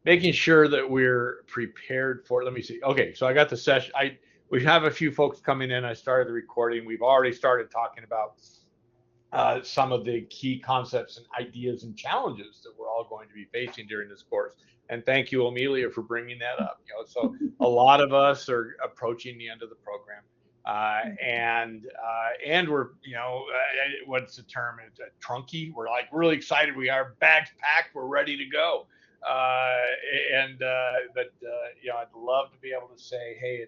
making sure that we're prepared for. Let me see. Okay, so I got the session. We have a few folks coming in. I started the recording. We've already started talking about some of the key concepts and ideas and challenges that we're all going to be facing during this course. And thank you, Amelia, for bringing that up. So a lot of us are approaching the end of the program, and we're what's the term? It's trunky. We're like really excited. We are bags packed. We're ready to go. Uh, and but I'd love to be able to say, hey,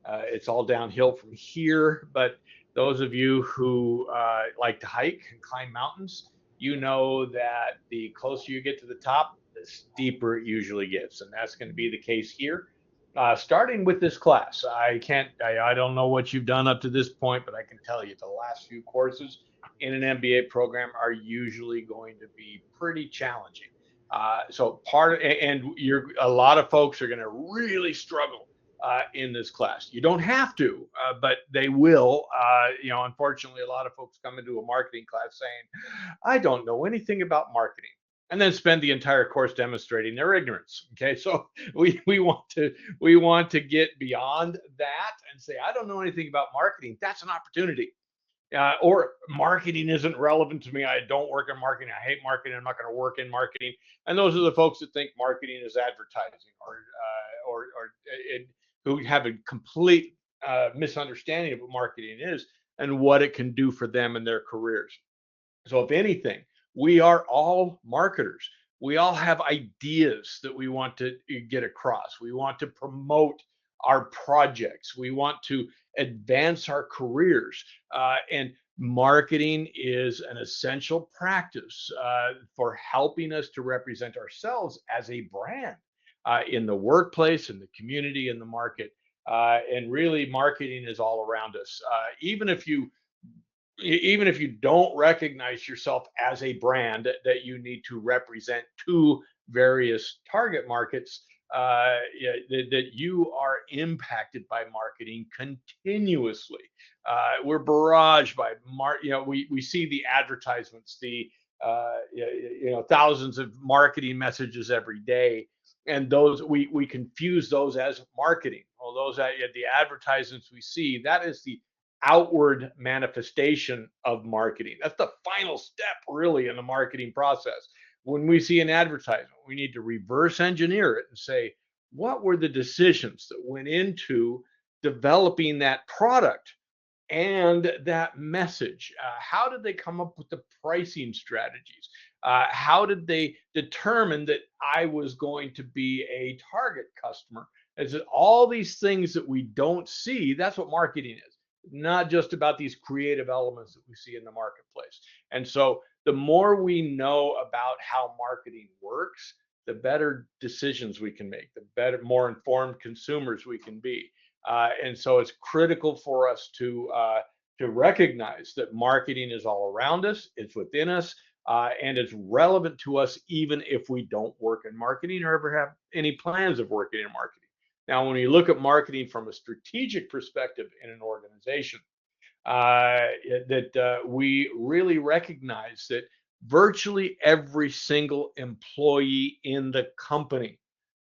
it's all downhill from here, but those of you who like to hike and climb mountains, you know that the closer you get to the top, the steeper it usually gets. And that's going to be the case here. Starting with this class, I don't know what you've done up to this point, but I can tell you the last few courses in an MBA program are usually going to be pretty challenging. A lot of folks are going to really struggle in this class. You don't have to, but they will. Unfortunately, a lot of folks come into a marketing class saying, I don't know anything about marketing, and then spend the entire course demonstrating their ignorance. Okay, so we want to get beyond that and say, I don't know anything about marketing. That's an opportunity. Or marketing isn't relevant to me. I don't work in marketing. I hate marketing. I'm not going to work in marketing. And those are the folks that think marketing is advertising, or it, who have a complete misunderstanding of what marketing is and what it can do for them in their careers. So, if anything, we are all marketers. We all have ideas that we want to get across. We want to promote our projects. We want to advance our careers. And marketing is an essential practice for helping us to represent ourselves as a brand in the workplace, in the community, in the market. And really, marketing is all around us. Even if you don't recognize yourself as a brand that you need to represent to various target markets, that you are impacted by marketing continuously. We're barraged by we see the advertisements, the thousands of marketing messages every day, and those we confuse those as marketing. Well, the advertisements we see, that is the outward manifestation of marketing. That's the final step, really, in the marketing process. When we see an advertisement, we need to reverse engineer it and say, what were the decisions that went into developing that product and that message? How did they come up with the pricing strategies? How did they determine that I was going to be a target customer? Is it all these things that we don't see? That's what marketing is, not just about these creative elements that we see in the marketplace. And so the more we know about how marketing works, the better decisions we can make, the better, more informed consumers we can be. And so it's critical for us to recognize that marketing is all around us, it's within us, and it's relevant to us even if we don't work in marketing or ever have any plans of working in marketing. Now, when you look at marketing from a strategic perspective in an organization, that we really recognize that virtually every single employee in the company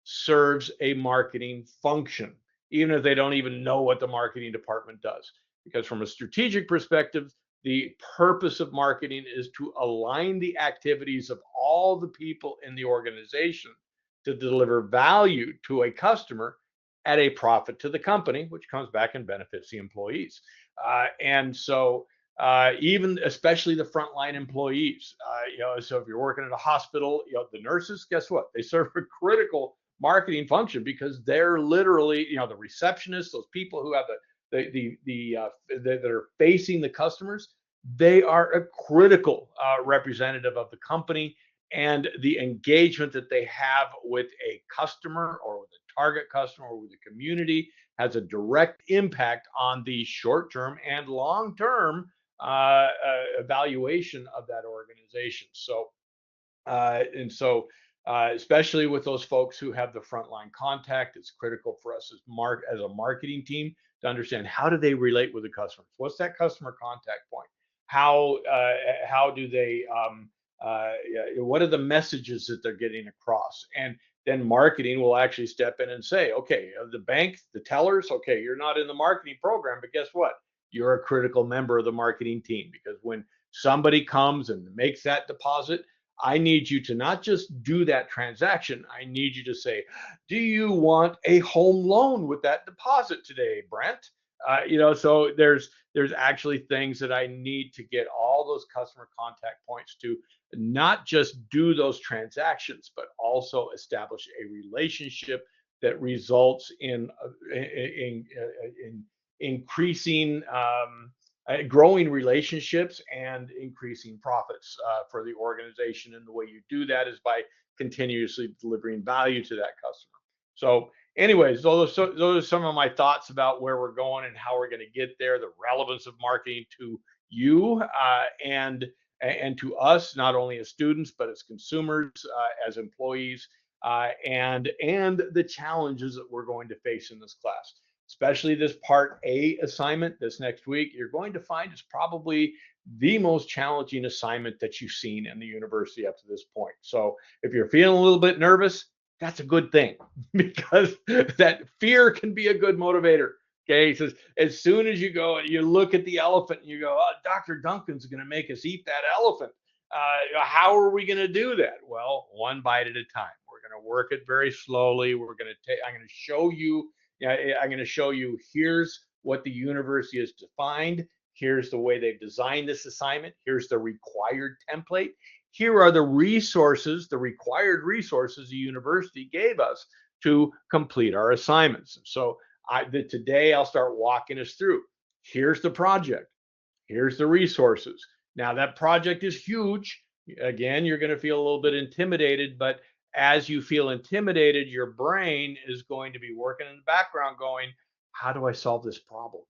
serves a marketing function, even if they don't even know what the marketing department does. Because from a strategic perspective, the purpose of marketing is to align the activities of all the people in the organization to deliver value to a customer at a profit to the company, which comes back and benefits the employees. Even especially the frontline employees, so if you're working at a hospital, the nurses, guess what? They serve a critical marketing function because they're literally, the receptionists, those people who have that are facing the customers, they are a critical representative of the company, and the engagement that they have with a customer or with a target customer or with the community has a direct impact on the short term and long term evaluation of that organization. Especially with those folks who have the frontline contact, it's critical for us as a marketing team to understand, how do they relate with the customers? What's that customer contact point? How do they What are the messages that they're getting across? And then marketing will actually step in and say, okay, the bank, the tellers, okay, you're not in the marketing program, but guess what? You're a critical member of the marketing team, because when somebody comes and makes that deposit, I need you to not just do that transaction. I need you to say, do you want a home loan with that deposit today, Brent? So there's actually things that I need to get all those customer contact points to not just do those transactions, but also establish a relationship that results in increasing, growing relationships and increasing profits for the organization. And the way you do that is by continuously delivering value to that customer. So, anyways, those are some of my thoughts about where we're going and how we're going to get there. The relevance of marketing to you and to us, not only as students but as consumers, as employees, and the challenges that we're going to face in this class, especially this part A assignment this next week. You're going to find is probably the most challenging assignment that you've seen in the university up to this point. So if you're feeling a little bit nervous, that's a good thing, because that fear can be a good motivator. Okay, he says, as soon as you go and you look at the elephant and you go, oh, Dr. Duncan's going to make us eat that elephant. How are we going to do that? Well, one bite at a time. We're going to work it very slowly. I'm going to show you. I'm going to show you. Here's what the university has defined. Here's the way they've designed this assignment. Here's the required template. Here are the resources, the required resources the university gave us to complete our assignments. So today I'll start walking us through. Here's the project. Here's the resources. Now that project is huge. Again, you're going to feel a little bit intimidated, but as you feel intimidated, your brain is going to be working in the background going, how do I solve this problem?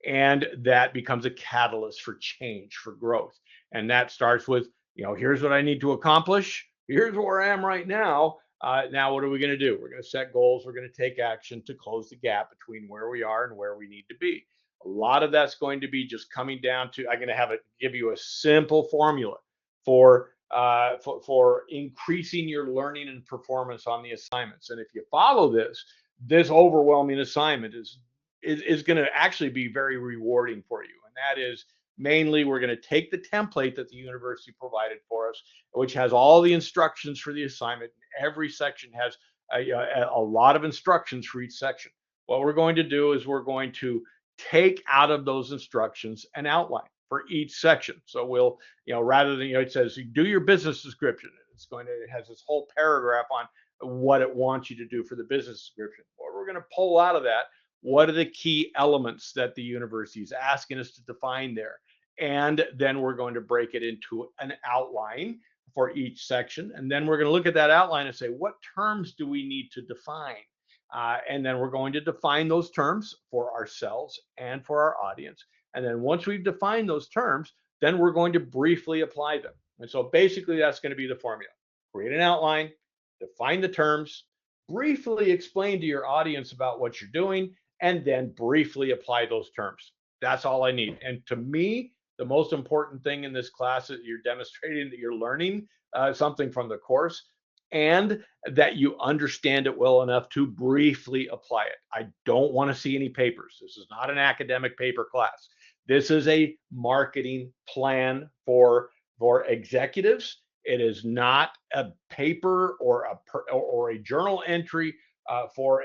And that becomes a catalyst for change, for growth. And that starts with, here's what I need to accomplish. Here's where I am right now. Now, what are we going to do? We're going to set goals. We're going to take action to close the gap between where we are and where we need to be. A lot of that's going to be just coming down to, I'm going to give you a simple formula for increasing your learning and performance on the assignments. And if you follow this overwhelming assignment is going to actually be very rewarding for you. And that is, mainly, we're going to take the template that the university provided for us, which has all the instructions for the assignment. Every section has a lot of instructions for each section. What we're going to do is we're going to take out of those instructions an outline for each section. So we'll, rather than, it says, do your business description. It has this whole paragraph on what it wants you to do for the business description. Well, we're going to pull out of that, what are the key elements that the university is asking us to define there? And then we're going to break it into an outline for each section. And then we're going to look at that outline and say, what terms do we need to define? And then we're going to define those terms for ourselves and for our audience. And then once we've defined those terms, then we're going to briefly apply them. And so basically that's going to be the formula. Create an outline, define the terms, briefly explain to your audience about what you're doing, and then briefly apply those terms. That's all I need. And to me, the most important thing in this class is you're demonstrating that you're learning something from the course, and that you understand it well enough to briefly apply it. I don't want to see any papers. This is not an academic paper class. This is a marketing plan for executives. It is not a paper or a journal entry for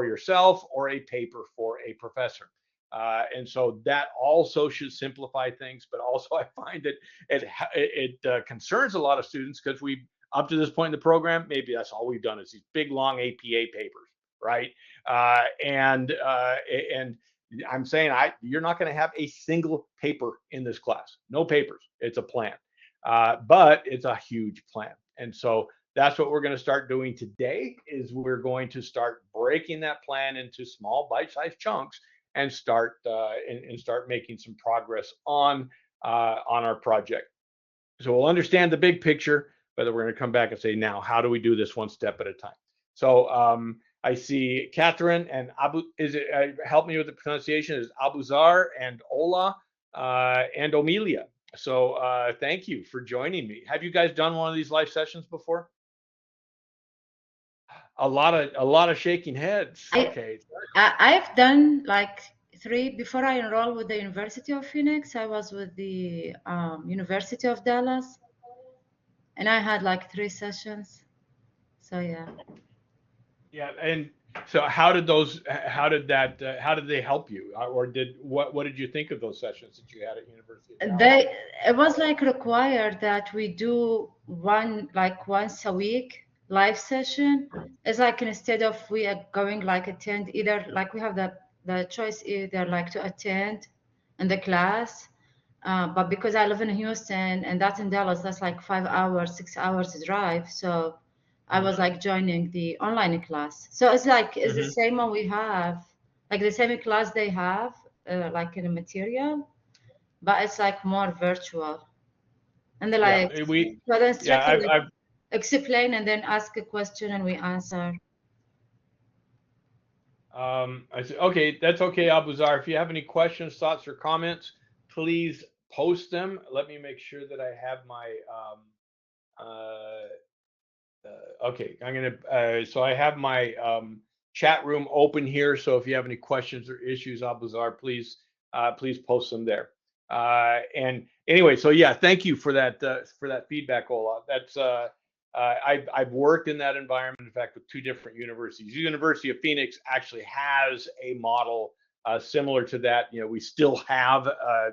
yourself, or a paper for a professor. And so that also should simplify things, but also I find that it concerns a lot of students, because we, up to this point in the program, maybe that's all we've done is these big long APA papers, right? And I'm saying you're not going to have a single paper in this class. No papers. It's a plan, but it's a huge plan. And so that's what we're going to start doing today. Is we're going to start breaking that plan into small bite-sized chunks and start making some progress on our project. So we'll understand the big picture, but then we're going to come back and say, now, how do we do this one step at a time? So I see Catherine and help me with the pronunciation, is Abuzar and Ola and Omelia. So thank you for joining me. Have you guys done one of these live sessions before? A lot of shaking heads. I, Okay. I've done like three before I enrolled with the University of Phoenix. I was with the University of Dallas, and I had like three sessions. So yeah. Yeah, and so how did those? How did that? How did they help you? Or did what? Did you think of those sessions that you had at University of Dallas? It was like required that we do one like once a week live session. It's like instead of we are going like attend either like we have the choice either like to attend in the class, but because I live in Houston and that's in Dallas, that's like 5 hours, 6 hours drive. So I was Hmm. like joining the online class. So it's like it's the Hmm. same one we have, like the same class they have, like in the material, but it's like more virtual. And they Yeah, like we. so the Yeah, instructor like explain and then ask a question and we answer. I said, okay, that's okay, Abuzar. If you have any questions, thoughts, or comments, please post them. Let me make sure that I have my. Uh, okay, I'm gonna. So I have my chat room open here. So if you have any questions or issues, Abuzar, please post them there. And anyway, so yeah, thank you for that feedback, Ola. That's I've worked in that environment. In fact, with two different universities. University of Phoenix actually has a model similar to that. You know, we still have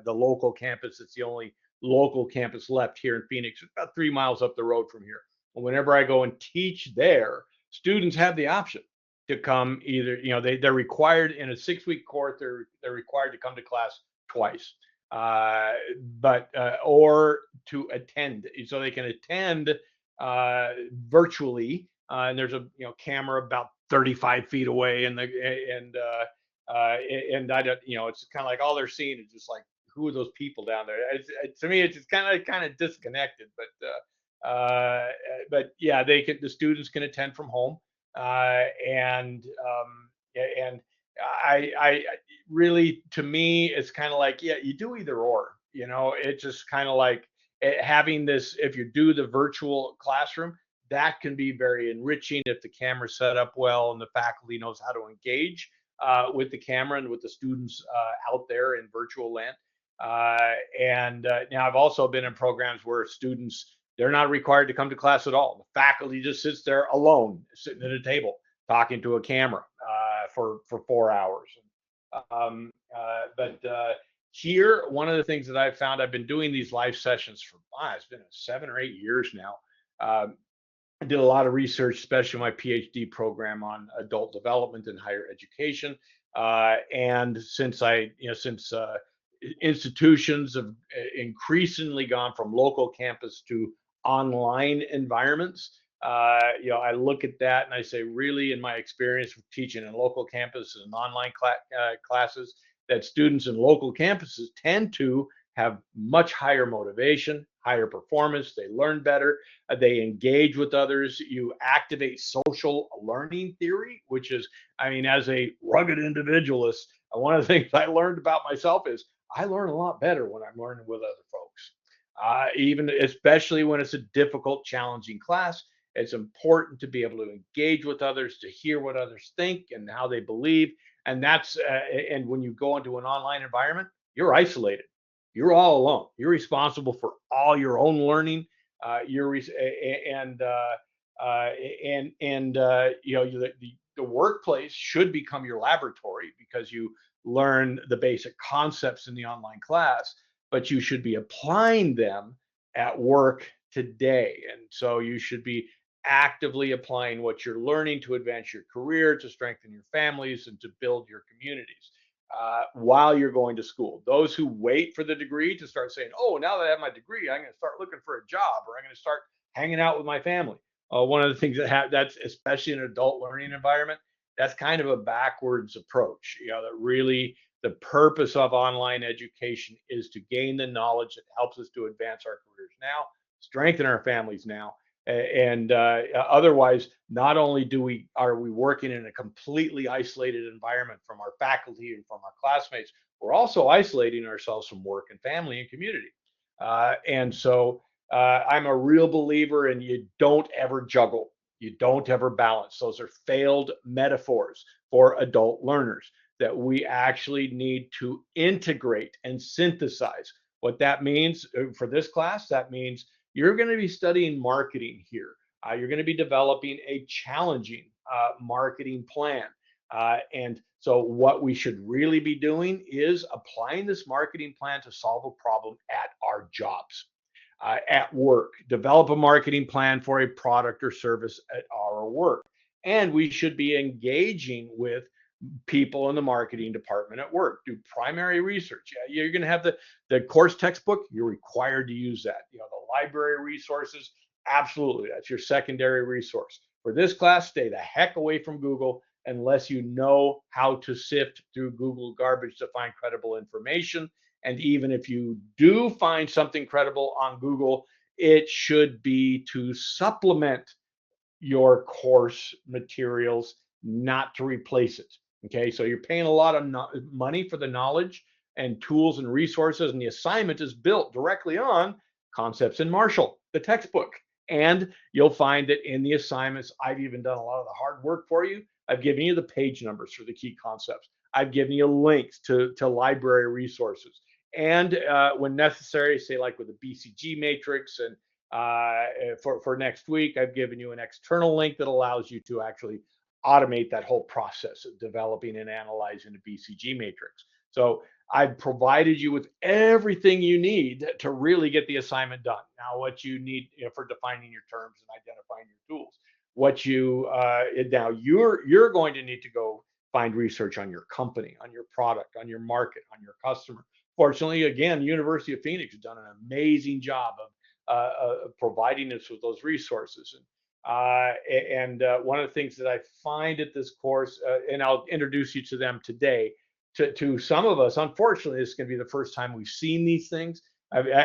the local campus. It's the only local campus left here in Phoenix. It's about 3 miles up the road from here. Whenever I go and teach there, students have the option to come either, they're required in a 6 week course, they're required to come to class twice. But or to attend, so they can attend virtually, and there's a camera about 35 feet away, and and I don't, it's kind of like all they're seeing is just like who are those people down there. To me, it's just kind of disconnected, but yeah, the students can attend from home, and I really, to me, it's kind of like, yeah, you do either or. It's just kind of like having this. If you do the virtual classroom, that can be very enriching if the camera's set up well and the faculty knows how to engage with the camera and with the students out there in virtual land. And now I've also been in programs where students, they're not required to come to class at all. The faculty just sits there alone, sitting at a table, talking to a camera for 4 hours. But here, one of the things that I've found, I've been doing these live sessions for, it's been 7 or 8 years now. I did a lot of research, especially my PhD program on adult development and higher education. And since institutions have increasingly gone from local campus to online environments, I look at that and I say, really, in my experience with teaching in local campuses and online classes, that students in local campuses tend to have much higher motivation, higher performance. They learn better, they engage with others. You activate social learning theory, which is, I mean, as a rugged individualist, one of the things I learned about myself is I learn a lot better when I'm learning with other folks. Even especially when it's a difficult, challenging class, it's important to be able to engage with others, to hear what others think and how they believe. And when you go into an online environment, you're isolated. You're all alone. You're responsible for all your own learning. You're and the workplace should become your laboratory because you learn the basic concepts in the online class, but you should be applying them at work today. And so you should be actively applying what you're learning to advance your career, to strengthen your families, and to build your communities while you're going to school. Those who wait for the degree to start saying, oh, now that I have my degree, I'm going to start looking for a job, or I'm going to start hanging out with my family. One of the things that's especially in an adult learning environment, that's kind of a backwards approach. That really the purpose of online education is to gain the knowledge that helps us to advance our careers now, strengthen our families now, and otherwise, not only are we working in a completely isolated environment from our faculty and from our classmates, we're also isolating ourselves from work and family and community. And so I'm a real believer in you don't ever juggle, you don't ever balance. Those are failed metaphors for adult learners, that we actually need to integrate and synthesize. What that means for this class, that means you're going to be studying marketing here. You're going to be developing a challenging marketing plan. And so, what we should really be doing is applying this marketing plan to solve a problem at our jobs, at work. Develop a marketing plan for a product or service at our work. And we should be engaging with people in the marketing department at work. Do primary research. Yeah, you're going to have the course textbook. You're required to use that. The library resources. Absolutely, that's your secondary resource. For this class, stay the heck away from Google unless you know how to sift through Google garbage to find credible information. And even if you do find something credible on Google, it should be to supplement your course materials, not to replace it. Okay, so you're paying a lot of money for the knowledge and tools and resources, and the assignment is built directly on Concepts in Marshall, the textbook. And you'll find that in the assignments, I've even done a lot of the hard work for you. I've given you the page numbers for the key concepts. I've given you links to library resources. And when necessary, say like with the BCG matrix, and for next week, I've given you an external link that allows you to actually automate that whole process of developing and analyzing a BCG matrix. So I've provided you with everything you need to really get the assignment done. Now, what you need for defining your terms and identifying your tools, what you now you're going to need to go find research on your company, on your product, on your market, on your customer. Fortunately, again, University of Phoenix has done an amazing job of providing us with those resources. And one of the things that I find at this course, and I'll introduce you to them today, to some of us, unfortunately, this is going to be the first time we've seen these things.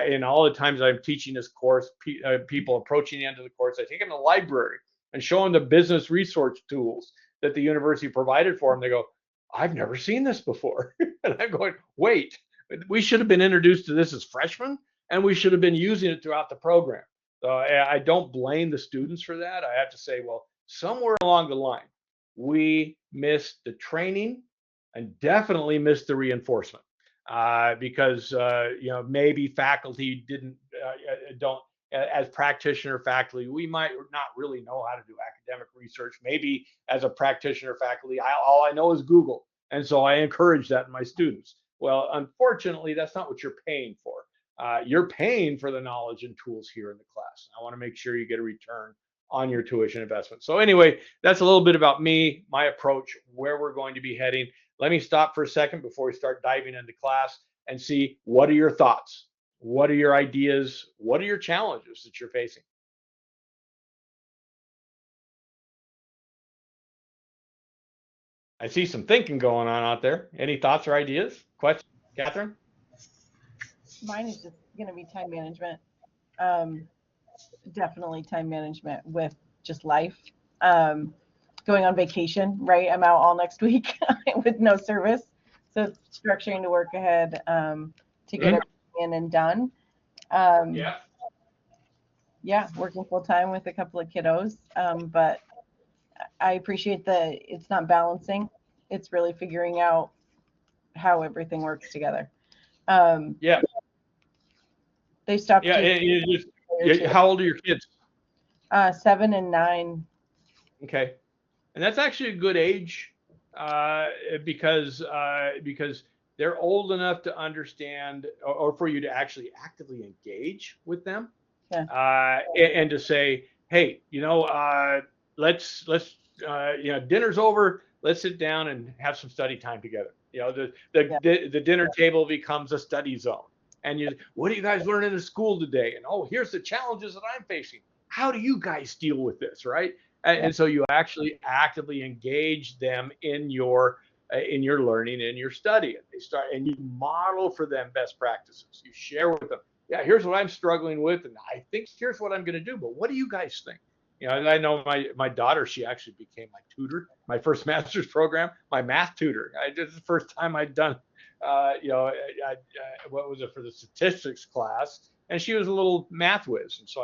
In all the times I'm teaching this course, people approaching the end of the course, I take them to the library and show them the business resource tools that the university provided for them. They go, I've never seen this before. And I'm going, wait, we should have been introduced to this as freshmen, and we should have been using it throughout the program. So I don't blame the students for that. I have to say, well, somewhere along the line, we missed the training and definitely missed the reinforcement, because maybe faculty don't, as practitioner faculty, we might not really know how to do academic research. Maybe as a practitioner faculty, all I know is Google, and so I encourage that in my students. Well, unfortunately, that's not what you're paying for. You're paying for the knowledge and tools here in the class. I want to make sure you get a return on your tuition investment. So anyway, that's a little bit about me, my approach, where we're going to be heading. Let me stop for a second before we start diving into class and see, what are your thoughts? What are your ideas? What are your challenges that you're facing? I see some thinking going on out there. Any thoughts or ideas? Questions, Catherine? Mine is just going to be time management. Definitely time management with just life. Going on vacation, right? I'm out all next week with no service. So structuring to work ahead to get everything in and done. Yeah, working full time with a couple of kiddos. But I appreciate that it's not balancing. It's really figuring out how everything works together. They stopped. How old are your kids? 7 and 9. Okay, and that's actually a good age, because they're old enough to understand, or for you to actually actively engage with them, and to say, hey, let's dinner's over. Let's sit down and have some study time together. The dinner table becomes a study zone. And what do you guys learn in the school today? And here's the challenges that I'm facing. How do you guys deal with this, right? And so you actually actively engage them in your learning, in your study. And they start, and you model for them best practices. You share with them, here's what I'm struggling with, and I think here's what I'm going to do. But what do you guys think? I know my daughter, she actually became my tutor, my first master's program, my math tutor. This is the first time I'd done, what was it, for the statistics class. and she was a little math whiz, and so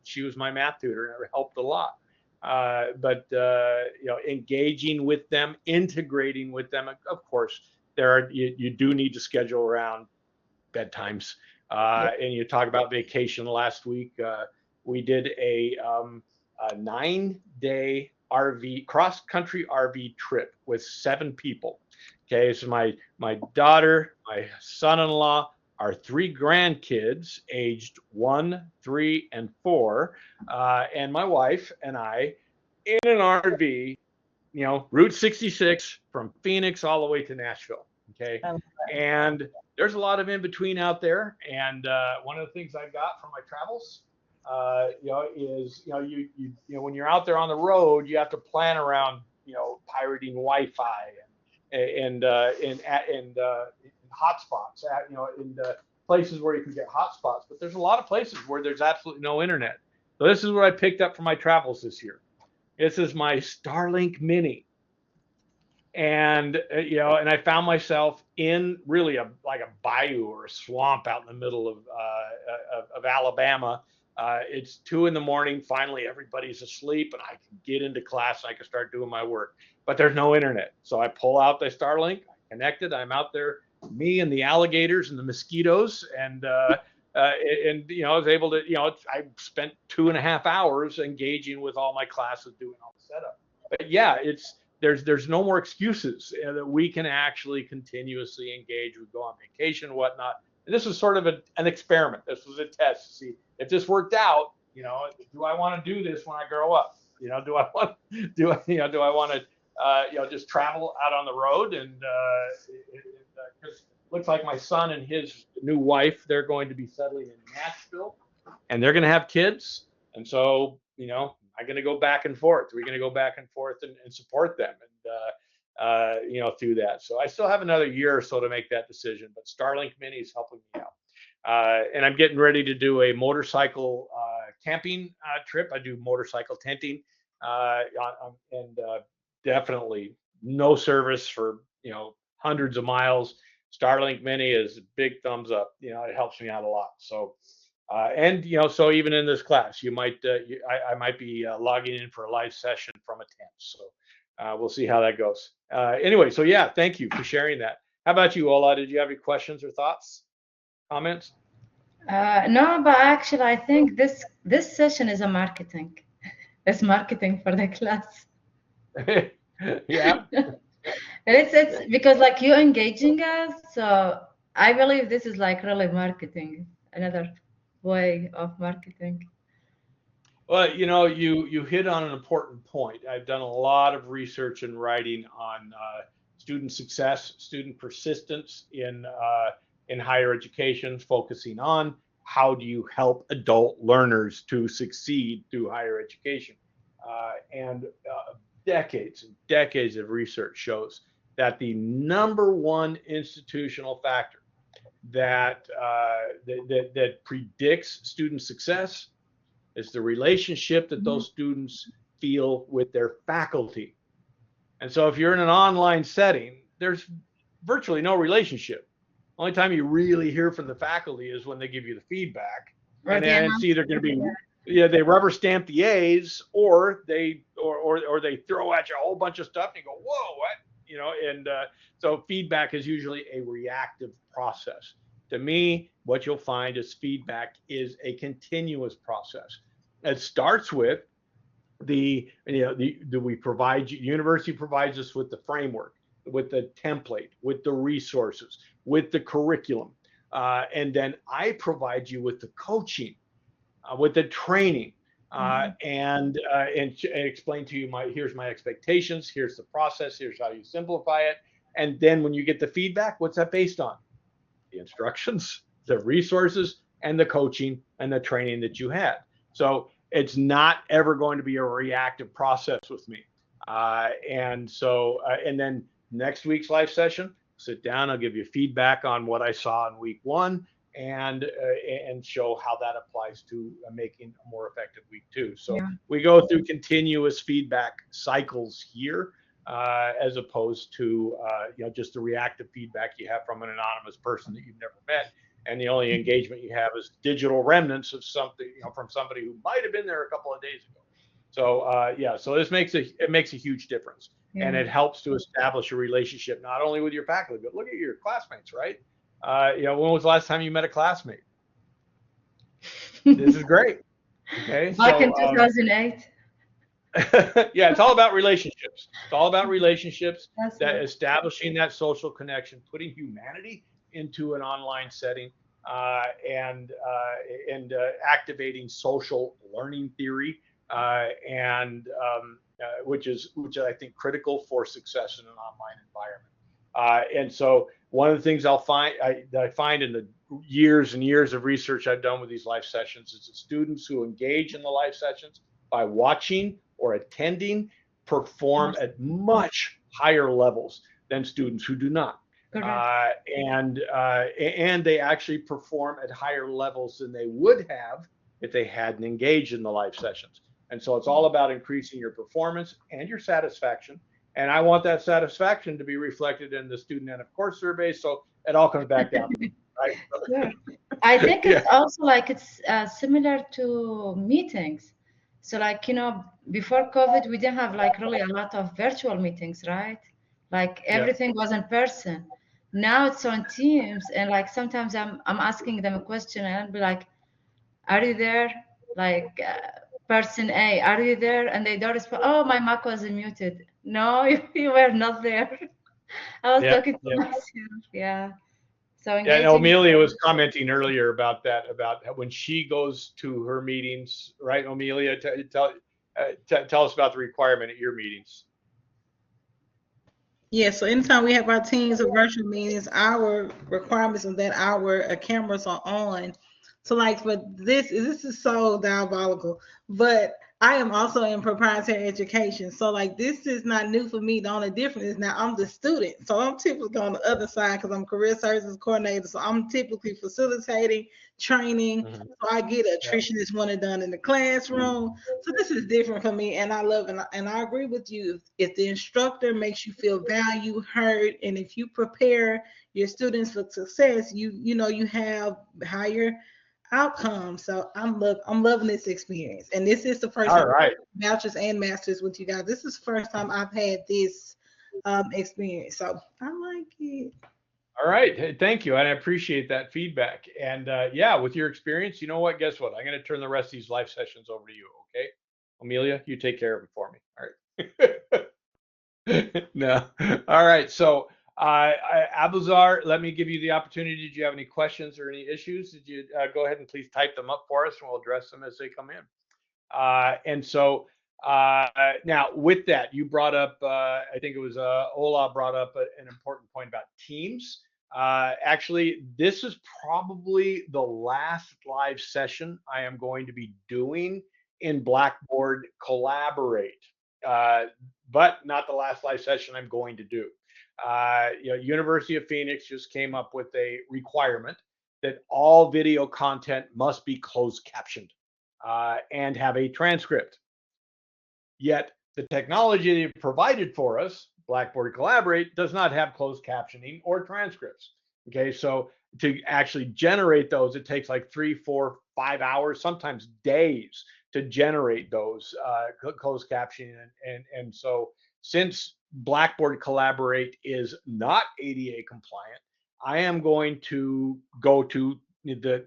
she was my math tutor, and it helped a lot. But engaging with them, integrating with them, of course, you do need to schedule around bedtimes. And you talk about vacation last week. We did a 9-day cross-country RV trip with 7 people. Okay, so my daughter, my son-in-law, our 3 grandkids, aged 1, 3, and 4, and my wife and I, in an RV, Route 66 from Phoenix all the way to Nashville. Okay, and there's a lot of in between out there. And one of the things I got from my travels, is when you're out there on the road, you have to plan around pirating Wi-Fi and hotspots, in places where you can get hotspots. But there's a lot of places where there's absolutely no internet. So this is what I picked up for my travels this year. This is my Starlink Mini. And and I found myself in really a bayou or a swamp out in the middle of Alabama. It's 2 a.m. Finally, everybody's asleep, and I can get into class. And I can start doing my work, but there's no internet. So I pull out the Starlink, connected. I'm out there, me and the alligators and the mosquitoes, and I was able to. I spent 2.5 hours engaging with all my classes, doing all the setup. But yeah, there's no more excuses that we can actually continuously engage. We go on vacation, whatnot. And this was sort of an experiment. This was a test to see if this worked out. Do I want to do this when I grow up? Do I want to just travel out on the road? And because it looks like my son and his new wife, they're going to be settling in Nashville, and they're going to have kids. And so, I'm going to go back and forth. We're going to go back and forth and support them, and through that. So I still have another year or so to make that decision. But Starlink Mini is helping me out, and I'm getting ready to do a motorcycle camping trip. I do motorcycle tenting, and definitely no service for hundreds of miles. Starlink Mini is a big thumbs up. It helps me out a lot. So. So even in this class, I might be logging in for a live session from a tent. So we'll see how that goes. Anyway, so yeah, thank you for sharing that. How about you, Ola? Did you have any questions or thoughts, comments? No, but actually, I think this session is a marketing. It's marketing for the class. Yeah. It's because you engaging us, so I believe this is really marketing. Another way of marketing. Well, you hit on an important point. I've done a lot of research and writing on student success, student persistence in higher education, focusing on how do you help adult learners to succeed through higher education. And decades and decades of research shows that the number one institutional factor that predicts student success is the relationship that those students feel with their faculty. And so if you're in an online setting, there's virtually no relationship. Only time you really hear from the faculty is when they give you the feedback. Right. And then it's either going to be they rubber stamp the A's, or they throw at you a whole bunch of stuff and you go, whoa, what? And so feedback is usually a reactive process. To me, what you'll find is feedback is a continuous process. It starts with the university provides us with the framework, with the template, with the resources, with the curriculum, and then I provide you with the coaching, with the training, and explain to you here's my expectations, here's the process, here's how you simplify it, and then when you get the feedback, what's that based on? The instructions, the resources, and the coaching and the training that you had. So it's not ever going to be a reactive process with me. And then next week's live session, sit down, I'll give you feedback on what I saw in week 1 and show how that applies to making a more effective week 2. So we go through continuous feedback cycles here. As opposed to just the reactive feedback you have from an anonymous person that you've never met. and the only engagement you have is digital remnants of something, from somebody who might have been there a couple of days ago. So so this makes a huge difference, and Yeah. it helps to establish a relationship not only with your faculty, but look at your classmates, right? When was the last time you met a classmate? This is great. Okay, Back in so 2008. yeah, it's all about relationships. It's all about relationships, That's that right. establishing that social connection, putting humanity into an online setting, and activating social learning theory, and which I think critical for success in an online environment. And so one of the things that I find in the years and years of research I've done with these live sessions is that students who engage in the live sessions by watching or attending perform at much higher levels than students who do not. Correct. And they actually perform at higher levels than they would have if they hadn't engaged in the live sessions. And so it's all about increasing your performance and your satisfaction. And I want that satisfaction to be reflected in the student end of course survey. So it all comes back down to me, right? Sure. I think Yeah. it's also like it's similar to meetings. So like, before COVID, we didn't have like really a lot of virtual meetings, right? Like Yeah. everything was in person. Now it's on Teams, and like sometimes I'm asking them a question and I'll be like, "Are you there?" Like person A, "Are you there?" And they don't respond. Oh, my mic was muted. No, you were not there. I was Yeah. talking to Yeah. myself. Yeah. So Yeah, and engaging. Amelia was commenting earlier about that, about when she goes to her meetings, right? Amelia, tell us about the requirement at your meetings. Yeah, so anytime we have our teams or virtual meetings, our requirements of that our cameras are on. So like for this is so diabolical, but I am also in proprietary education. So like this is not new for me. The only difference is now I'm the student. So I'm typically on the other side because I'm career services coordinator. So I'm typically facilitating, training. Mhm. So I get attrition is one and done in the classroom. So this is different for me, and I love it. And I agree with you. If the instructor makes you feel valued, heard, and if you prepare your students for success, you have higher outcomes. So I'm loving this experience, and this is the first All time right. bachelor's and master's with you guys. This is the first time I've had this experience, so I like it. All right. Hey, thank you. And I appreciate that feedback. And yeah, with your experience, you know what? Guess what? I'm going to turn the rest of these live sessions over to you. Okay. Amelia, you take care of it for me. All right. No. All right. So, Abuzar, let me give you the opportunity. Did you have any questions or any issues? Did you go ahead and please type them up for us, and we'll address them as they come in. And so now with that, you brought up, I think it was Ola brought up an important point about teams. Actually, this is probably the last live session I am going to be doing in Blackboard Collaborate, but not the last live session I'm going to do. University of Phoenix just came up with a requirement that all video content must be closed captioned and have a transcript. Yet the technology they provided for us, Blackboard Collaborate, does not have closed captioning or transcripts. Okay, so to actually generate those, it takes like 3, 4, 5 hours, sometimes days to generate those closed captioning. And so since Blackboard Collaborate is not ADA compliant, I am going to go to the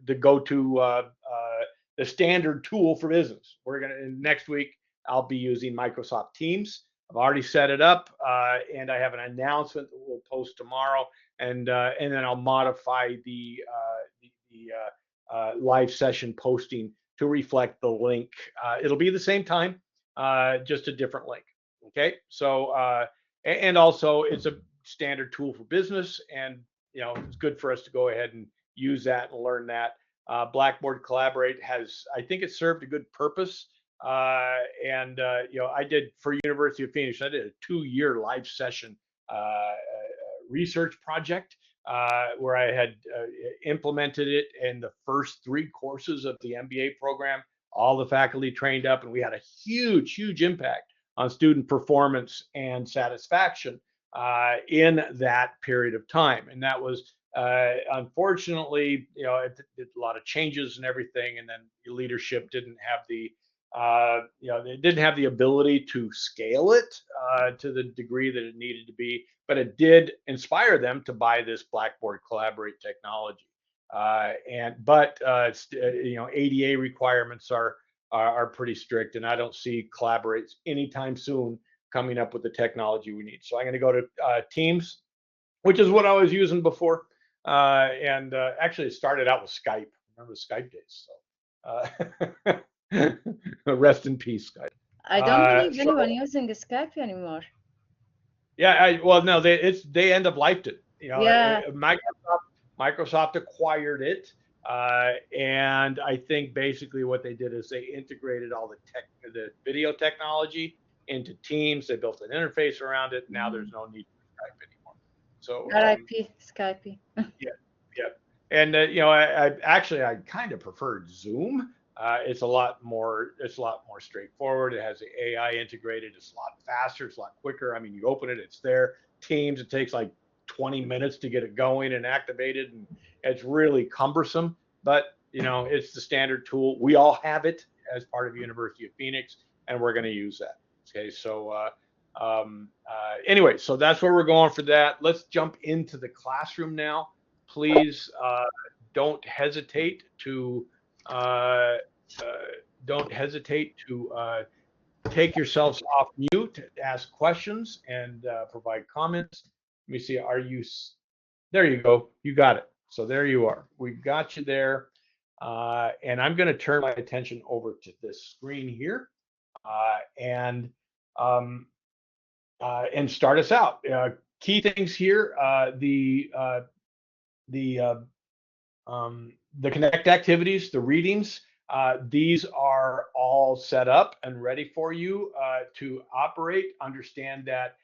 standard tool for business. Next week, I'll be using Microsoft Teams. I've already set it up, and I have an announcement that we'll post tomorrow, and then I'll modify the live session posting to reflect the link. It'll be the same time, just a different link. Okay, so and also it's a standard tool for business, and it's good for us to go ahead and use that and learn that. Blackboard Collaborate has, I think, it served a good purpose. I did for University of Phoenix, I did a 2-year live session research project where I had implemented it in the first 3 courses of the MBA program, all the faculty trained up, and we had a huge impact on student performance and satisfaction in that period of time. And that was Unfortunately, it a lot of changes and everything, and then the leadership didn't have the they didn't have the ability to scale it to the degree that it needed to be, but it did inspire them to buy this Blackboard Collaborate technology. ADA requirements are pretty strict, and I don't see Collaborate anytime soon coming up with the technology we need. So I'm going to go to Teams, which is what I was using before. Actually, it started out with Skype. Remember the Skype days? So rest in peace, Skype. I don't believe anyone using Skype anymore. Yeah, no, they end up lifed it. Yeah. Microsoft acquired it, and I think basically what they did is they integrated all the video technology into Teams. They built an interface around it. Now there's no need for Skype anymore. So RIP Skype. Yeah, and I kind of preferred Zoom. It's a lot more straightforward. It has the AI integrated. It's a lot faster. It's a lot quicker. I mean, you open it, it's there. Teams, it takes like 20 minutes to get it going and activated, and it's really cumbersome. But it's the standard tool. We all have it as part of University of Phoenix, and we're going to use that. Okay, so anyway, so that's where we're going for that. Let's jump into the classroom now. Please don't hesitate to take yourselves off mute, ask questions, and provide comments. Let me see. There you go. You got it. So there you are. We've got you there. And I'm going to turn my attention over to this screen here and start us out. Key things here: the Connect activities, the readings. These are all set up and ready for you to operate. Understand that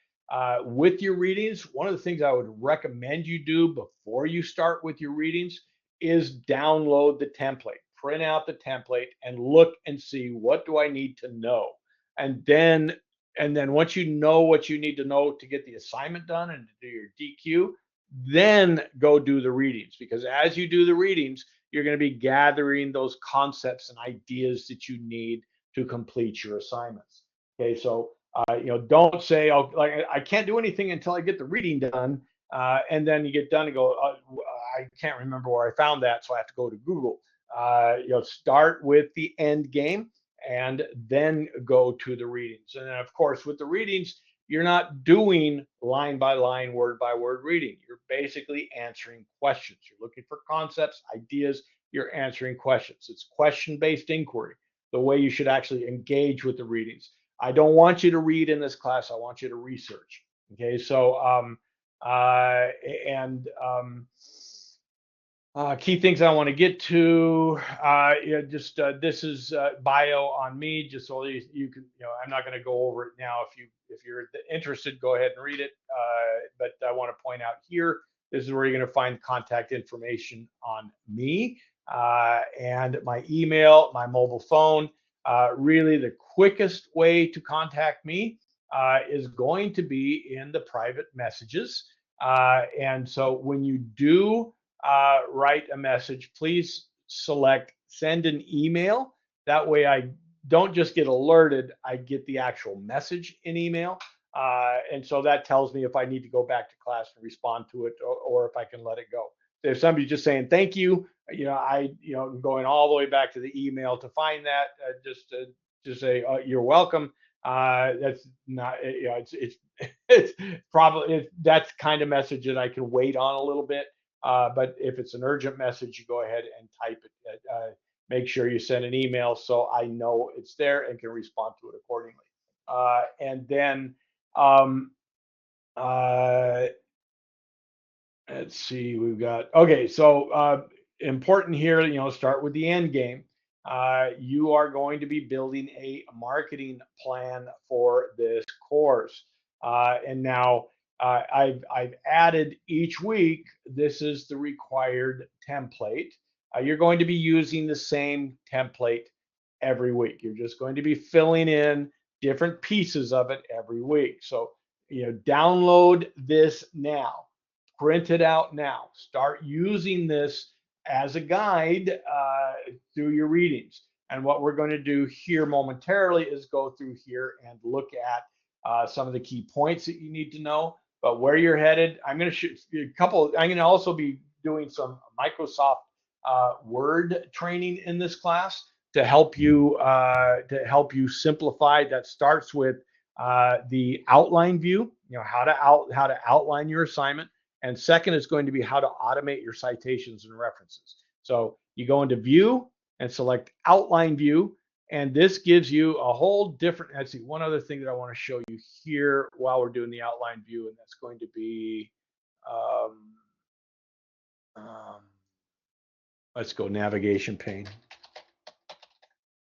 with your readings, one of the things I would recommend you do before you start with your readings is download the template, print out the template, and look and see, what do I need to know? And then once you know what you need to know to get the assignment done and to do your DQ, then go do the readings, because as you do the readings, you're going to be gathering those concepts and ideas that you need to complete your assignments. Okay, so don't say, oh, like, I can't do anything until I get the reading done, and then you get done and go, I can't remember where I found that, so I have to go to Google. Start with the end game and then go to the readings. And then, of course, with the readings, you're not doing line by line, word by word reading. You're basically answering questions. You're looking for concepts, ideas. You're answering questions. It's question-based inquiry, the way you should actually engage with the readings. I don't want you to read in this class. I want you to research. Okay, so key things I want to get to. This is bio on me, just so you can. I'm not going to go over it now. If you're interested, go ahead and read it. But I want to point out here, this is where you're going to find contact information on me and my email, my mobile phone. Really, the quickest way to contact me is going to be in the private messages. And so when you do write a message, please select send an email. That way I don't just get alerted, I get the actual message in email. And so that tells me if I need to go back to class and respond to it, or if I can let it go. So if somebody's just saying thank you, going all the way back to the email to find that, just say you're welcome. That's not, it's probably that's kind of message that I can wait on a little bit. But if it's an urgent message, you go ahead and type it. Make sure you send an email so I know it's there and can respond to it accordingly. And then let's see, we've got, okay, so important here, start with the end game. You are going to be building a marketing plan for this course. And now I've added each week, this is the required template. You're going to be using the same template every week. You're just going to be filling in different pieces of it every week. So, download this now. Print it out now. Start using this as a guide through your readings. And what we're going to do here momentarily is go through here and look at some of the key points that you need to know. But where you're headed, I'm going to shoot a couple. I'm going to also be doing some Microsoft Word training in this class to help you simplify. That starts with the outline view, how to outline your assignment. And second is going to be how to automate your citations and references. So you go into view and select outline view. And this gives you a whole different, actually, one other thing that I want to show you here while we're doing the outline view, and that's going to be, let's go navigation pane.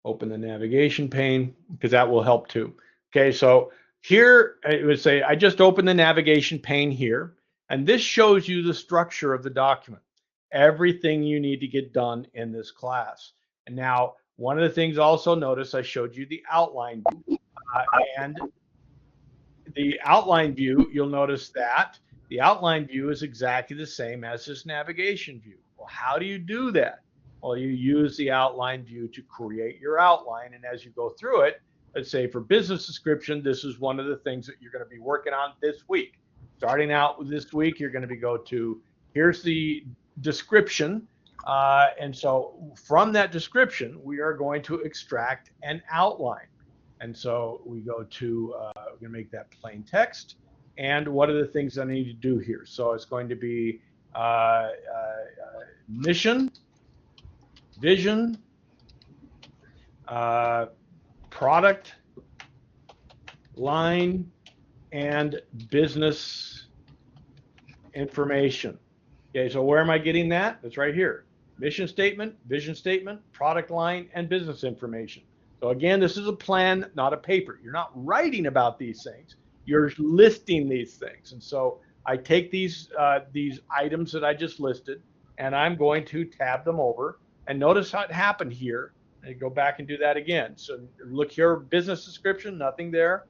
Open the navigation pane, because that will help too. Okay, so here it would say, I just opened the navigation pane here, and this shows you the structure of the document, everything you need to get done in this class. And now, one of the things also notice, I showed you the outline view, and the outline view, you'll notice that the outline view is exactly the same as this navigation view. Well, how do you do that? Well, you use the outline view to create your outline, and as you go through it, let's say for business description, this is one of the things that you're going to be working on this week. Starting out with this week, you're going to here's the description. And so from that description, we are going to extract an outline. And so we go to, we're going to make that plain text. And what are the things I need to do here? So it's going to be mission, vision, product, line, and business information. Okay, so where am I getting that? That's right here. Mission statement, vision statement, product line, and business information. So again, this is a plan, not a paper. You're not writing about these things. You're listing these things. And so I take these items that I just listed, and I'm going to tab them over. And notice how it happened here. And go back and do that again. So look here, business description, nothing there.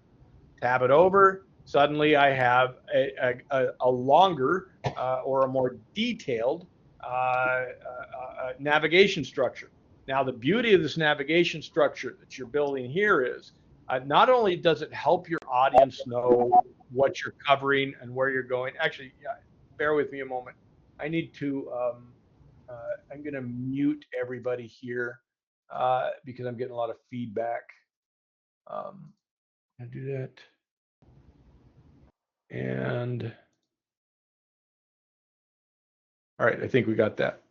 Tab it over. Suddenly I have a longer or a more detailed navigation structure. Now, the beauty of this navigation structure that you're building here is not only does it help your audience know what you're covering and where you're going. Actually, bear with me a moment. I need to, I'm going to mute everybody here because I'm getting a lot of feedback. I'll do that. And all right, I think we got that.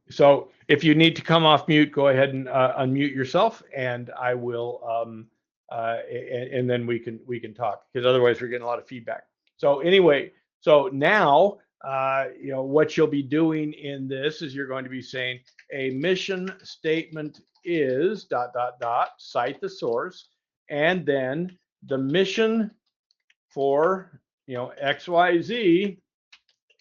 So if you need to come off mute, go ahead and unmute yourself, and I will, and then we can talk, because otherwise we're getting a lot of feedback. So anyway, so now what you'll be doing in this is you're going to be saying a mission statement is ... cite the source, and then the mission for XYZ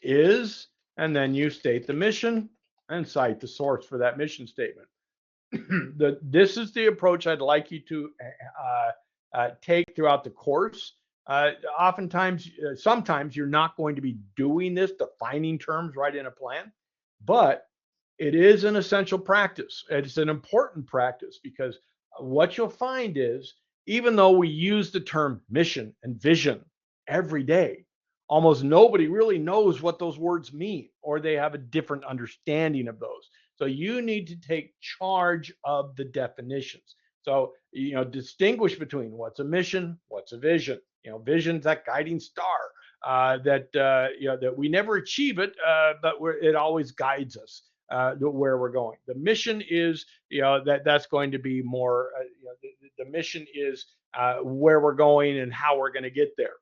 is, and then you state the mission and cite the source for that mission statement. This is the approach I'd like you to take throughout the course. Oftentimes, sometimes you're not going to be doing this, defining terms right in a plan, but it is an essential practice. It's an important practice, because what you'll find is, even though we use the term mission and vision every day, almost nobody really knows what those words mean, or they have a different understanding of those. So you need to take charge of the definitions. So, distinguish between what's a mission, what's a vision. Vision's that guiding star that we never achieve it, but it always guides us where we're going. The mission is, that's going to be more, the mission is where we're going and how we're going to get there.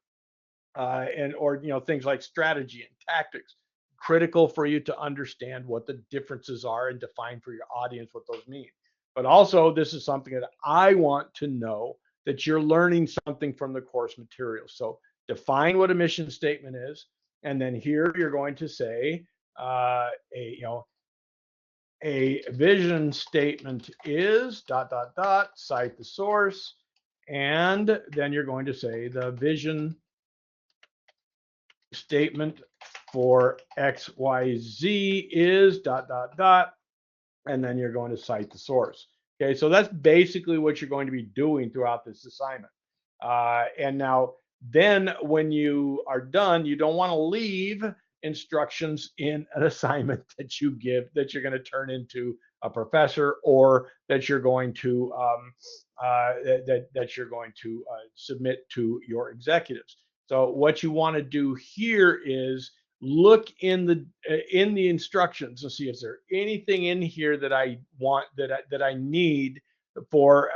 Or things like strategy and tactics, critical for you to understand what the differences are and define for your audience what those mean. But also, this is something that I want to know that you're learning something from the course material. So define what a mission statement is, and then here you're going to say a vision statement is ... cite the source, and then you're going to say the vision statement for XYZ is ... and then you're going to cite the source. Okay, so that's basically what you're going to be doing throughout this assignment. And now, then when you are done, you don't want to leave instructions in an assignment that you give that you're going to turn into a professor, or that you're going to submit to your executives. So what you want to do here is look in the instructions and see if there's anything in here that I want, that I need for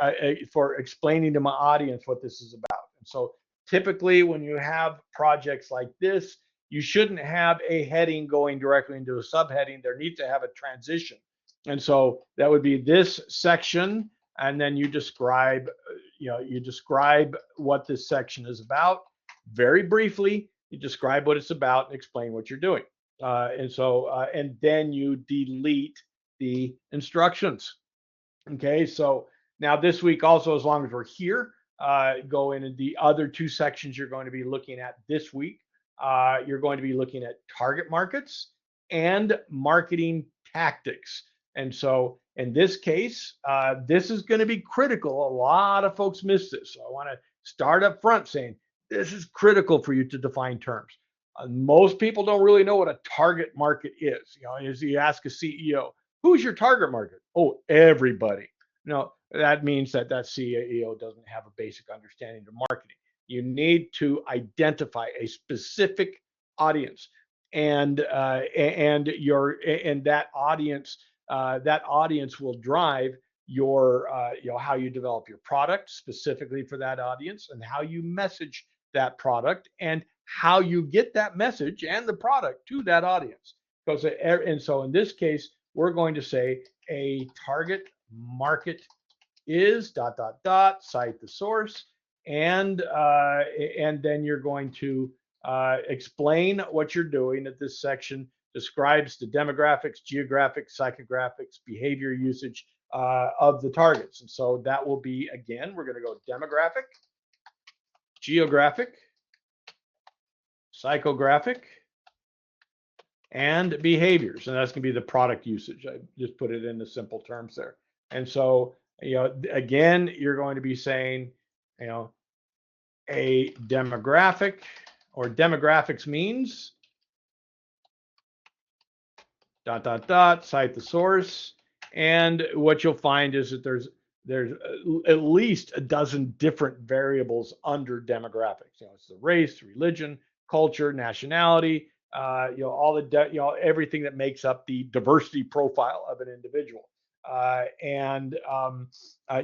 explaining to my audience what this is about. And so typically when you have projects like this, you shouldn't have a heading going directly into a subheading. There needs to have a transition. And so that would be this section, and then you describe what this section is about very briefly. You describe what it's about and explain what you're doing. And then you delete the instructions. Okay, so now this week also, as long as we're here, go into the other two sections you're going to be looking at this week. You're going to be looking at target markets and marketing tactics. And so in this case, this is going to be critical. A lot of folks miss this. So I want to start up front saying this is critical for you to define terms. Most people don't really know what a target market is. As you ask a CEO, who's your target market? Oh, everybody. No, that means that CEO doesn't have a basic understanding of marketing. You need to identify a specific audience, and that audience will drive your how you develop your product specifically for that audience, and how you message that product, and how you get that message and the product to that audience. And so in this case, we're going to say a target market is ... cite the source, and then you're going to explain what you're doing. At this section describes the demographics, geographics, psychographics, behavior usage of the targets. And so that will be, again, we're going to go demographic, geographic, psychographic, and behaviors. And that's going to be the product usage. I just put it into simple terms there. And so, again, you're going to be saying, a demographic, or demographics means ... cite the source. And what you'll find is that there's at least a dozen different variables under demographics. It's the race, religion, culture, nationality, everything that makes up the diversity profile of an individual.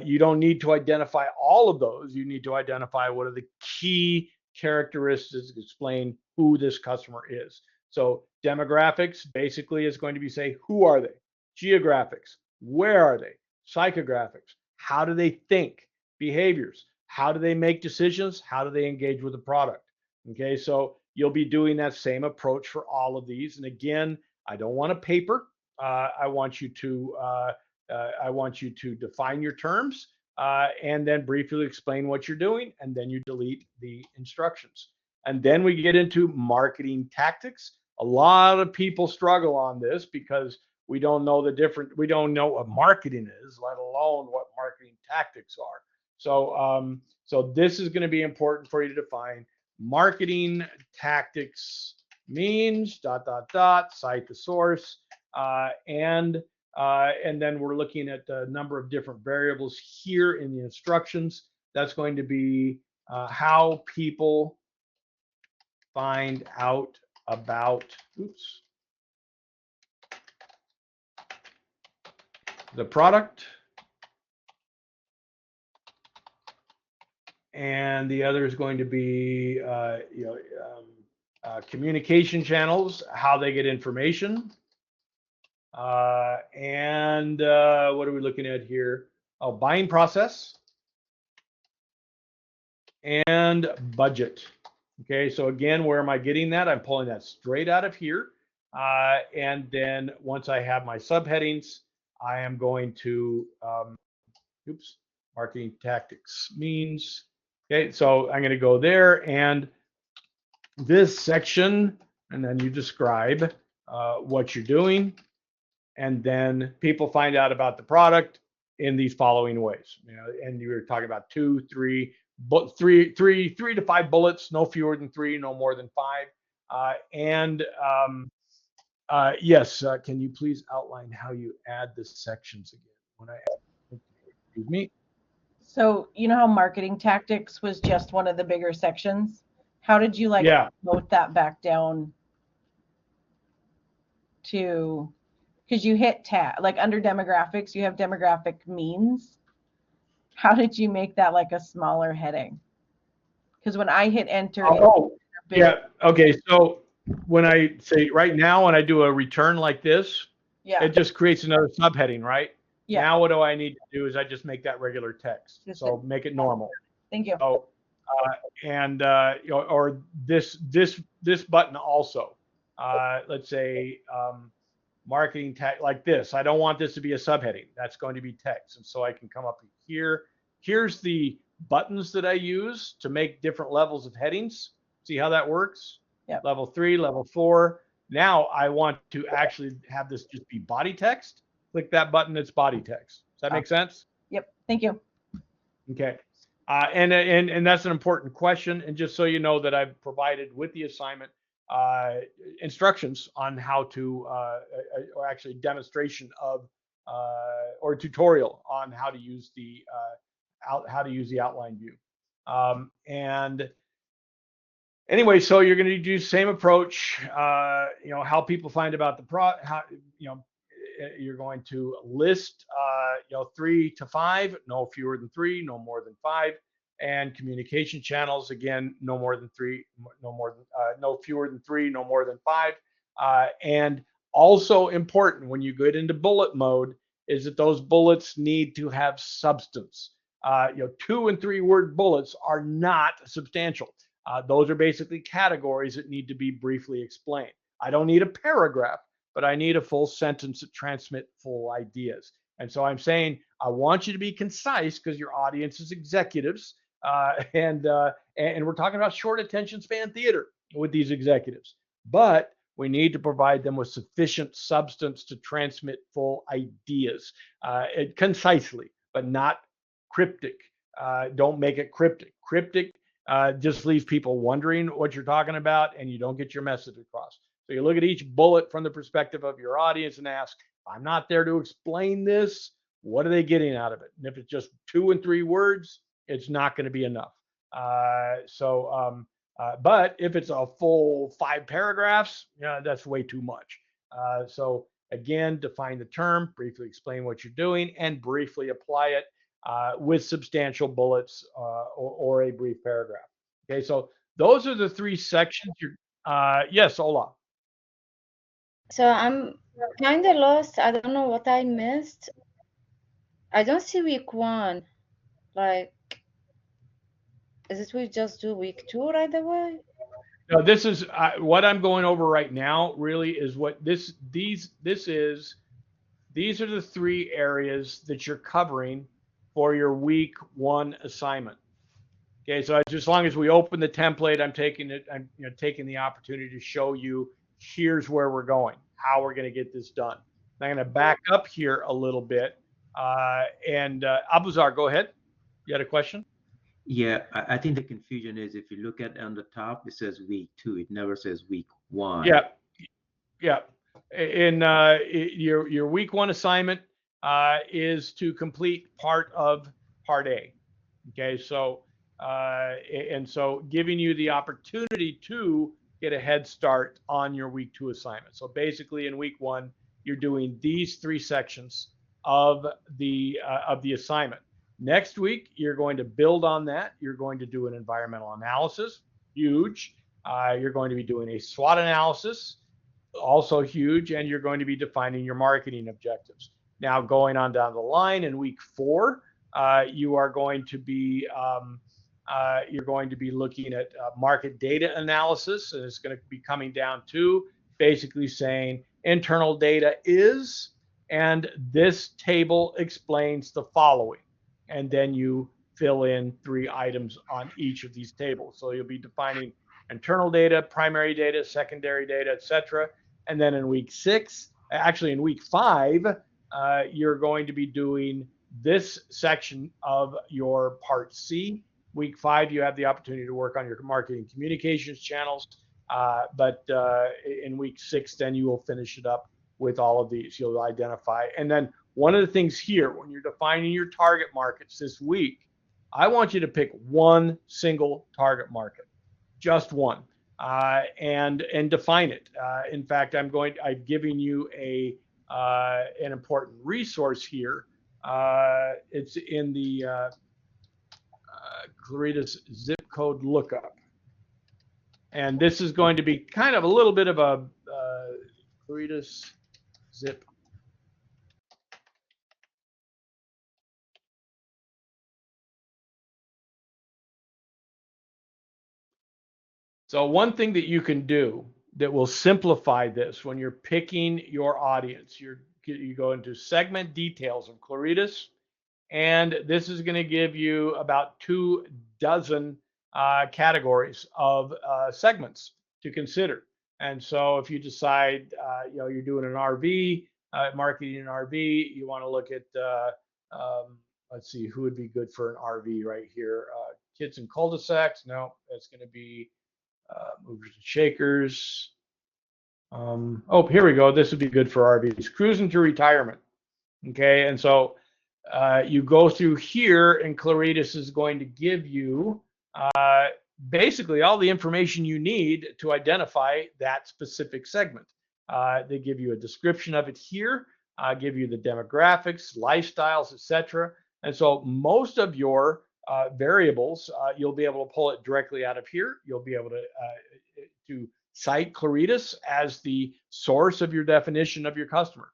You don't need to identify all of those. You need to identify what are the key characteristics that explain who this customer is. So demographics basically is going to be say, who are they? Geographics, where are they? Psychographics, how do they think? Behaviors, how do they make decisions? How do they engage with the product? Okay, so you'll be doing that same approach for all of these. And again, I don't want a paper. I want you to define your terms, and then briefly explain what you're doing, and then you delete the instructions. And then we get into marketing tactics. A lot of people struggle on this because we don't know we don't know what marketing is, let alone what marketing tactics are. So this is going to be important for you to define. Marketing tactics means ... cite the source, and then we're looking at a number of different variables here in the instructions. That's going to be how people find out about the product, and the other is going to be communication channels, how they get information, and what are we looking at here? Oh, buying process and budget. Okay, so again, where am I getting that? I'm pulling that straight out of here. And then once I have my subheadings, I am going to, marketing tactics means, okay, so I'm going to go there, and this section and then you describe what you're doing, and then people find out about the product in these following ways. And you were talking about 2, 3, but 3 to 5 bullets, no fewer than 3, no more than 5. Yes, can you please outline how you add the sections again? When I excuse me. So you know how marketing tactics was just one of the bigger sections? How did you note that back down to, because you hit tab, like under demographics, you have demographic means. How did you make that like a smaller heading? Because when I hit enter, okay. So when I say right now, when I do a return like this, it just creates another subheading, right? Yeah. Now what do I need to do is I just make that regular text. So make it normal. Thank you. So or this button also. Let's say marketing tag like this. I don't want this to be a subheading. That's going to be text. And so I can come up here. Here's the buttons that I use to make different levels of headings. See how that works? Yep. Level 3, level 4. Now I want to actually have this just be body text. Click that button, it's body text. Does that make sense? Yep. Thank you. Okay. And that's an important question. And just so you know that I've provided with the assignment instructions on how to, or actually demonstration of, or tutorial on how to use the outline view. And anyway, so you're going to do the same approach. How people find about the you're going to list 3 to 5, no fewer than 3, no more than 5, and communication channels, again, no fewer than 3, no more than 5. And also important when you get into bullet mode is that those bullets need to have substance. 2 and 3 word bullets are not substantial. Those are basically categories that need to be briefly explained. I don't need a paragraph, but I need a full sentence to transmit full ideas. And so I'm saying, I want you to be concise because your audience is executives. And we're talking about short attention span theater with these executives. But we need to provide them with sufficient substance to transmit full ideas concisely, but not cryptic. Don't make it cryptic. Cryptic just leaves people wondering what you're talking about, and you don't get your message across. So you look at each bullet from the perspective of your audience and ask, I'm not there to explain this. What are they getting out of it? And if it's just 2 and 3 words, it's not going to be enough. But if it's a full 5 paragraphs, that's way too much. So again, define the term, briefly explain what you're doing, and briefly apply it with substantial bullets or a brief paragraph. Okay, so those are the 3 sections. Yes, Ola. So I'm kind of lost. I don't know what I missed. I don't see week 1. Like, is it we just do week 2 right away? No, this is what I'm going over right now. Really, is what these are the 3 areas that you're covering for your week 1 assignment. Okay, so as long as we open the template, I'm taking the opportunity to show you here's where we're going, how we're going to get this done. I'm going to back up here a little bit. Abuzar, go ahead. You had a question? Yeah, I think the confusion is if you look at on the top, it says week 2. It never says week 1. Yeah. In your week 1 assignment is to complete part of part A. Okay, so so giving you the opportunity to get a head start on your week 2 assignment. So basically, in week 1, you're doing these 3 sections of the assignment. Next week, you're going to build on that. You're going to do an environmental analysis, huge. You're going to be doing a SWOT analysis, also huge, and you're going to be defining your marketing objectives. Now, going on down the line in week 4, you are going to be looking at market data analysis, and it's going to be coming down to basically saying internal data is, and this table explains the following. And then you fill in 3 items on each of these tables. So you'll be defining internal data, primary data, secondary data, etc. And then in week 6, actually in week 5, you're going to be doing this section of your part C. Week 5, you have the opportunity to work on your marketing communications channels. But in week 6, then you will finish it up with all of these. You'll identify. And then one of the things here, when you're defining your target markets this week, I want you to pick one single target market, just one, and define it. In fact, I'm giving you an important resource here. It's in the Claritas zip code lookup. And this is going to be kind of a little bit of a Claritas zip. So one thing that you can do that will simplify this when you're picking your audience, you go into segment details of Claritas, and this is going to give you about 24 categories of segments to consider. And so if you decide, you're doing an RV, marketing an RV, you want to look at, let's see, who would be good for an RV right here? Kids in cul-de-sacs? No, that's going to be movers and shakers. Oh, here we go. This would be good for RVs. Cruising to retirement. Okay, and so you go through here, and Claritas is going to give you basically all the information you need to identify that specific segment. They give you a description of it here, give you the demographics, lifestyles, etc. And so most of your variables, you'll be able to pull it directly out of here. You'll be able to cite Claritas as the source of your definition of your customer.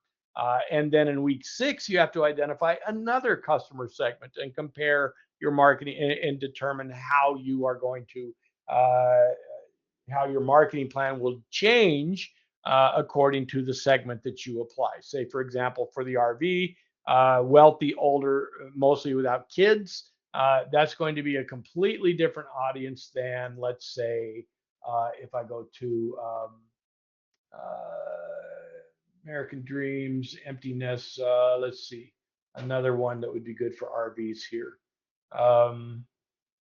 And then in week 6, you have to identify another customer segment and compare your marketing and determine how you are going to, how your marketing plan will change according to the segment that you apply. Say, for example, for the RV, wealthy, older, mostly without kids, that's going to be a completely different audience than, let's say, if I go to American Dreams, Empty Nest, let's see, another one that would be good for RVs here.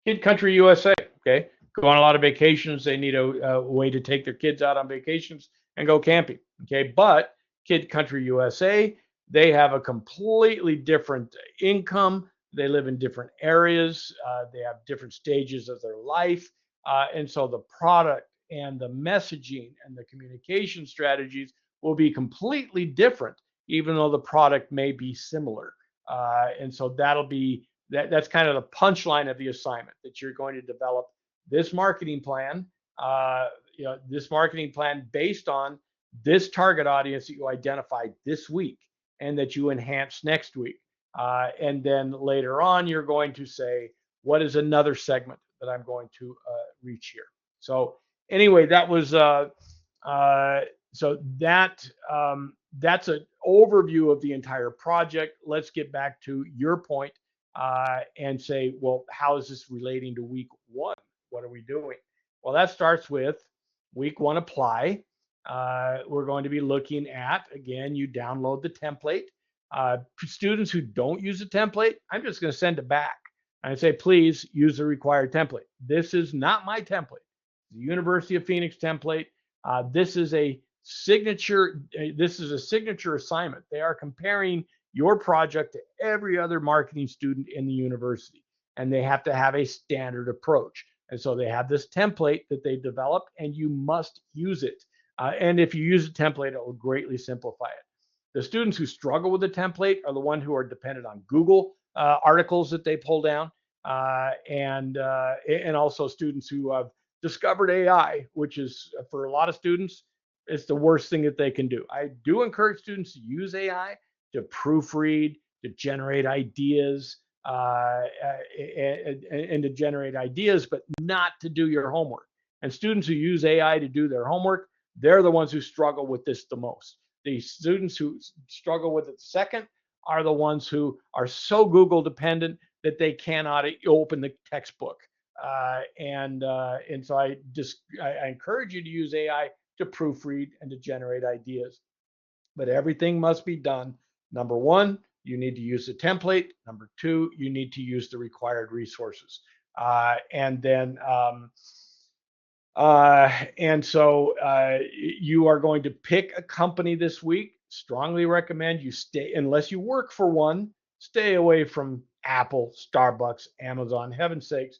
Kid Country USA, okay? Go on a lot of vacations. They need a way to take their kids out on vacations and go camping, okay? But Kid Country USA, they have a completely different income. They live in different areas. They have different stages of their life. And so the product and the messaging and the communication strategies will be completely different, even though the product may be similar. And so that'll be, that's kind of the punchline of the assignment, that you're going to develop this marketing plan, this marketing plan based on this target audience that you identified this week and that you enhance next week. And then later on, you're going to say, what is another segment that I'm going to reach here? So anyway, that was, so that's an overview of the entire project. Let's get back to your point and say, well, how is this relating to week 1? What are we doing? Well, that starts with week 1 apply. We're going to be looking at, again, you download the template. Students who don't use a template, I'm just going to send it back. And I say, please use the required template. This is not my template. The University of Phoenix template. This is a signature. This is a signature assignment. They are comparing your project to every other marketing student in the university, and they have to have a standard approach. And so they have this template that they developed, and you must use it. And if you use a template, it will greatly simplify it. The students who struggle with the template are the ones who are dependent on Google articles that they pull down, and also students who have discovered AI, which is, for a lot of students, it's the worst thing that they can do. I do encourage students to use AI to proofread, to generate ideas, and to generate ideas, but not to do your homework. And students who use AI to do their homework, they're the ones who struggle with this the most. The students who struggle with it second are the ones who are so Google dependent that they cannot open the textbook. And so I encourage you to use AI to proofread and to generate ideas. But everything must be done. Number one, you need to use the template. Number two, you need to use the required resources. And so you are going to pick a company this week. Strongly recommend you stay, unless you work for one, stay away from Apple, Starbucks, Amazon. Heaven's sakes,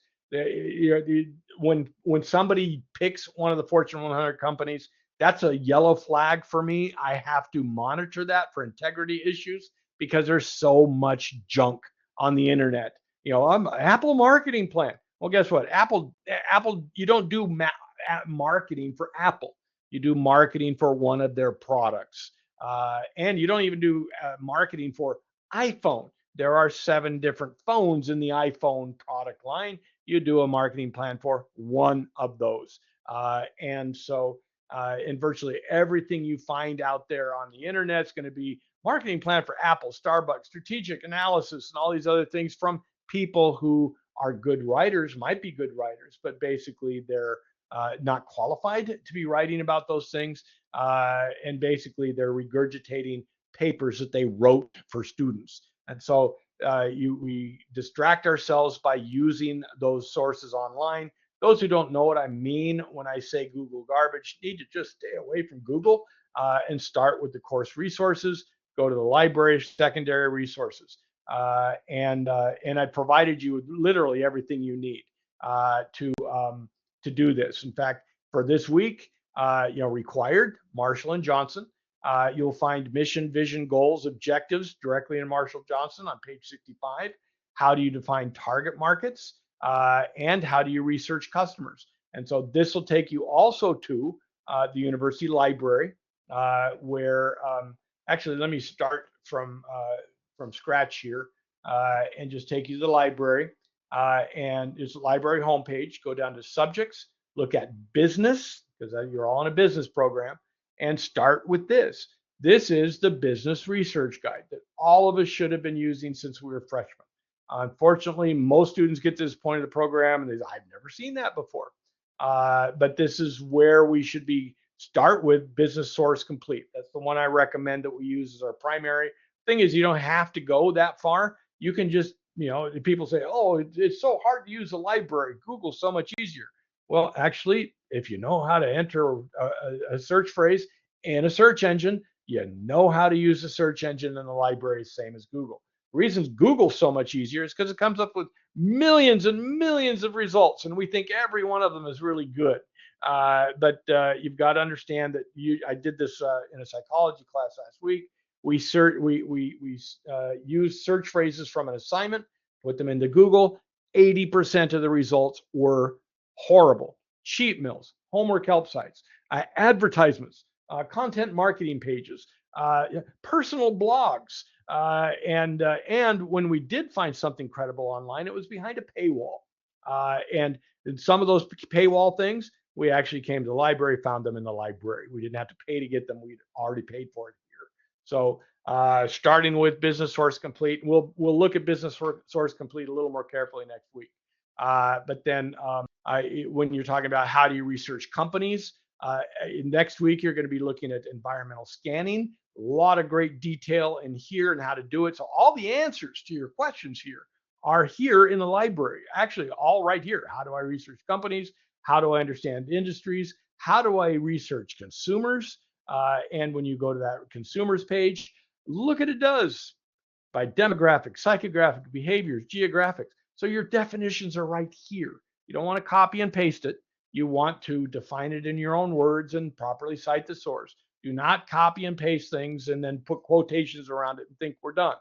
when somebody picks one of the Fortune 100 companies, that's a yellow flag for me. I have to monitor that for integrity issues because there's so much junk on the internet. I'm Apple marketing plan. Well, guess what? Apple, you don't do marketing for Apple. You do marketing for one of their products. And you don't even do marketing for iPhone. There are 7 different phones in the iPhone product line. You do a marketing plan for one of those. And virtually everything you find out there on the internet is going to be marketing plan for Apple, Starbucks, strategic analysis, and all these other things from people who are good writers, might be good writers, but basically they're not qualified to be writing about those things. And basically they're regurgitating papers that they wrote for students. And so we distract ourselves by using those sources online. Those who don't know what I mean when I say Google garbage need to just stay away from Google and start with the course resources. Go to the library, secondary resources. And I provided you with literally everything you need to do this. In fact, for this week, required Marshall and Johnson. You'll find mission, vision, goals, objectives directly in Marshall Johnson on page 65. How do you define target markets? And how do you research customers? And so this will take you also to the university library, where actually let me start from scratch here and just take you to the library. And it's the library homepage. Go down to subjects, look at business, because you're all in a business program, and start with this. This is the business research guide that all of us should have been using since we were freshmen. Unfortunately, most students get to this point of the program and they say, I've never seen that before. But this is where we should start with Business Source Complete. That's the one I recommend that we use as our primary. Thing is, you don't have to go that far. You can just, people say, oh, it's so hard to use the library. Google's so much easier. Well, actually, if you know how to enter a search phrase in a search engine, you know how to use the search engine in the library, same as Google. The reason Google's so much easier is because it comes up with millions and millions of results, and we think every one of them is really good. But you've got to understand that I did this in a psychology class last week. We used search phrases from an assignment, put them into Google. 80% of the results were horrible. Cheat mills, homework help sites, advertisements, content marketing pages, personal blogs. And when we did find something credible online, it was behind a paywall. And some of those paywall things, we actually came to the library, found them in the library. We didn't have to pay to get them. We'd already paid for it here. So starting with Business Source Complete, we'll look at Business Source Complete a little more carefully next week. But then when you're talking about how do you research companies, next week you're going to be looking at environmental scanning. A lot of great detail in here and how to do it. So all the answers to your questions here are here in the library, actually all right here. How do I research companies? How do I understand industries? How do I research consumers? And when you go to that consumers page, look at it does by demographics, psychographic, behaviors, geographics. So your definitions are right here. You don't want to copy and paste it. You want to define it in your own words and properly cite the source. Do not copy and paste things and then put quotations around it and think we're done.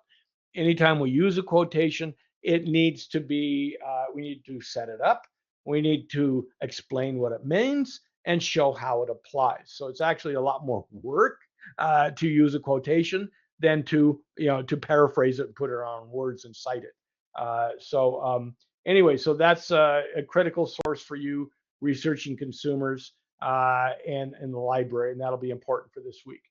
Anytime we use a quotation, it needs to be, we need to set it up. We need to explain what it means and show how it applies. So it's actually a lot more work to use a quotation than to paraphrase it and put it on words and cite it. Anyway, so that's a critical source for you researching consumers and in the library, and that'll be important for this week.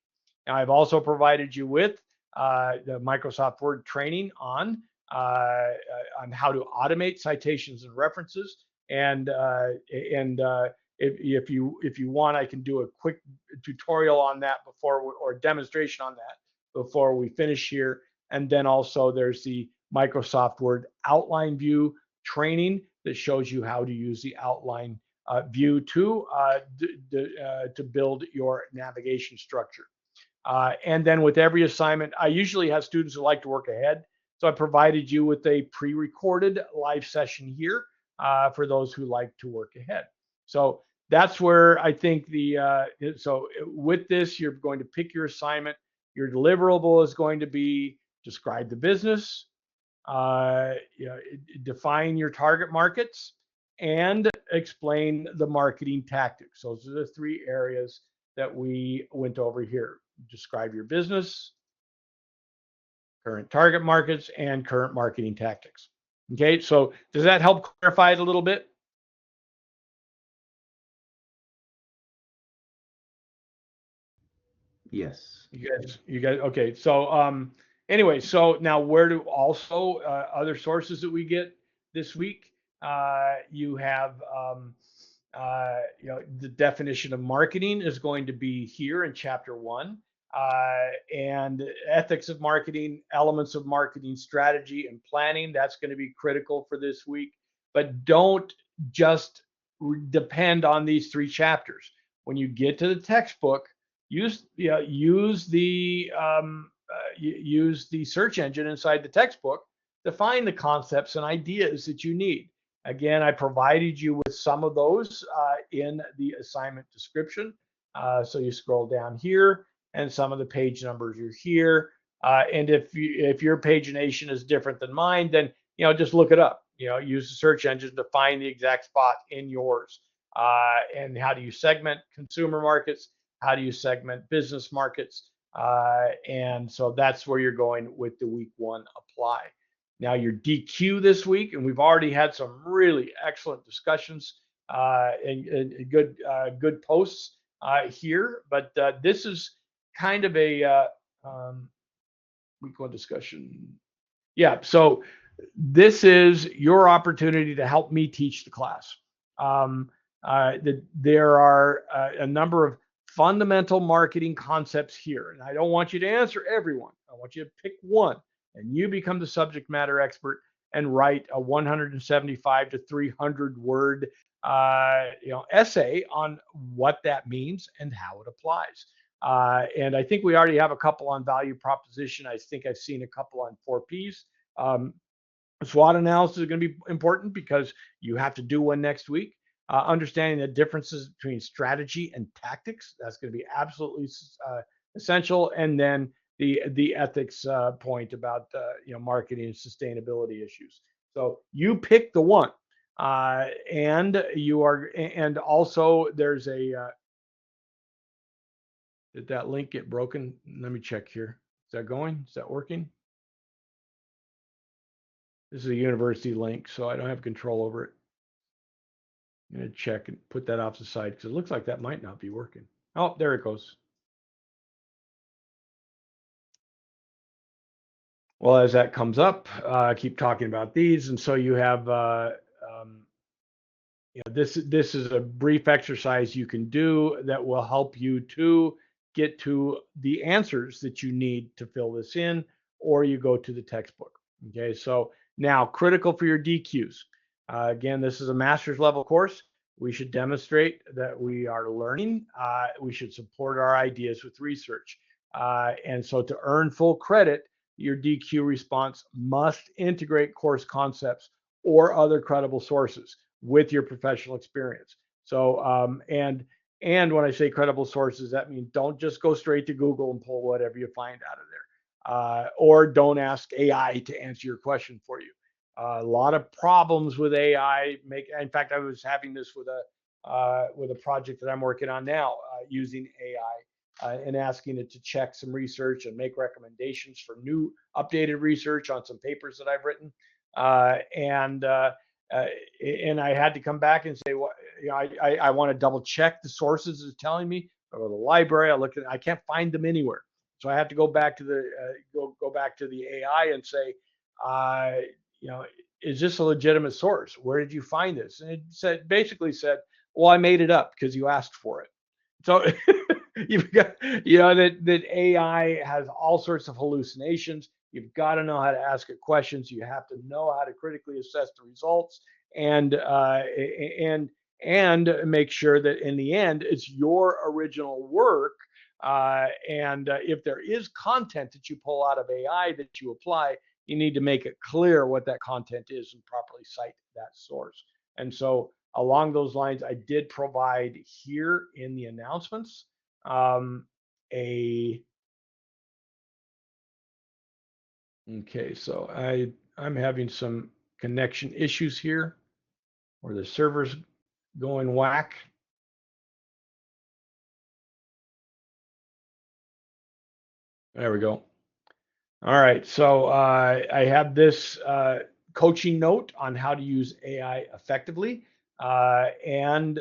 Now, I've also provided you with the Microsoft Word training on on how to automate citations and references. And if you want, I can do a quick tutorial on that or demonstration on that before we finish here. And then also there's the Microsoft Word outline view training that shows you how to use the outline view to build your navigation structure. And then with every assignment, I usually have students who like to work ahead. So I provided you with a pre-recorded live session here for those who like to work ahead. So that's where I think so with this, you're going to pick your assignment. Your deliverable is going to be describe the business, define your target markets, and explain the marketing tactics. Those are the 3 areas that we went over here. Describe your business, current target markets, and current marketing tactics. Okay, so does that help clarify it a little bit? Yes. You guys, okay. So anyway, so now where do also other sources that we get this week? You have the definition of marketing is going to be here in chapter 1. And ethics of marketing, elements of marketing strategy and planning, that's going to be critical for this week. But don't just depend on these 3 chapters. When you get to the textbook, use the search engine inside the textbook to find the concepts and ideas that you need. Again, I provided you with some of those in the assignment description. So you scroll down here, and some of the page numbers are here. And if your pagination is different than mine, then just look it up. Use the search engine to find the exact spot in yours. And how do you segment consumer markets? How do you segment business markets? And so that's where you're going with the week 1 apply. Now your DQ this week, and we've already had some really excellent discussions and good posts here, but this is kind of a week 1 discussion. Yeah, so this is your opportunity to help me teach the class. There are a number of fundamental marketing concepts here, and I don't want you to answer everyone. I want you to pick one, and you become the subject matter expert and write a 175 to 300 word essay on what that means and how it applies. And I think we already have a couple on value proposition. I think I've seen a couple on 4Ps. SWOT analysis is going to be important because you have to do one next week. Understanding the differences between strategy and tactics, that's going to be absolutely essential. And then the ethics point about marketing and sustainability issues. So you pick the one, and also there's a did that link get broken? Let me check here. Is that going? Is that working? This is a university link, so I don't have control over it. I'm going to check and put that off the side because it looks like that might not be working. Oh, there it goes. Well, as that comes up, keep talking about these. And so you have, this is a brief exercise you can do that will help you to get to the answers that you need to fill this in, or you go to the textbook. Okay, so now critical for your DQs. Again, this is a master's level course. We should demonstrate that we are learning. We should support our ideas with research. And so to earn full credit, your DQ response must integrate course concepts or other credible sources with your professional experience. So, and when I say credible sources, that means don't just go straight to Google and pull whatever you find out of there. Or don't ask AI to answer your question for you. A lot of problems with AI in fact, I was having this with a project that I'm working on now, using AI and asking it to check some research and make recommendations for new updated research on some papers that I've written. And I had to come back and say, well, I want to double check the sources it's telling me. I go to the library, I can't find them anywhere. So I have to go back to the AI and say, you know, is this a legitimate source? Where did you find this? And it basically said, well, I made it up because you asked for it. So you've got, that AI has all sorts of hallucinations. You've got to know how to ask it questions. You have to know how to critically assess the results, and make sure that in the end it's your original work. And if there is content that you pull out of AI that you apply, you need to make it clear what that content is and properly cite that source. And so along those lines, I did provide here in the announcements okay, so I'm having some connection issues here where the server's going whack. There we go. All right, so I have this coaching note on how to use AI effectively, and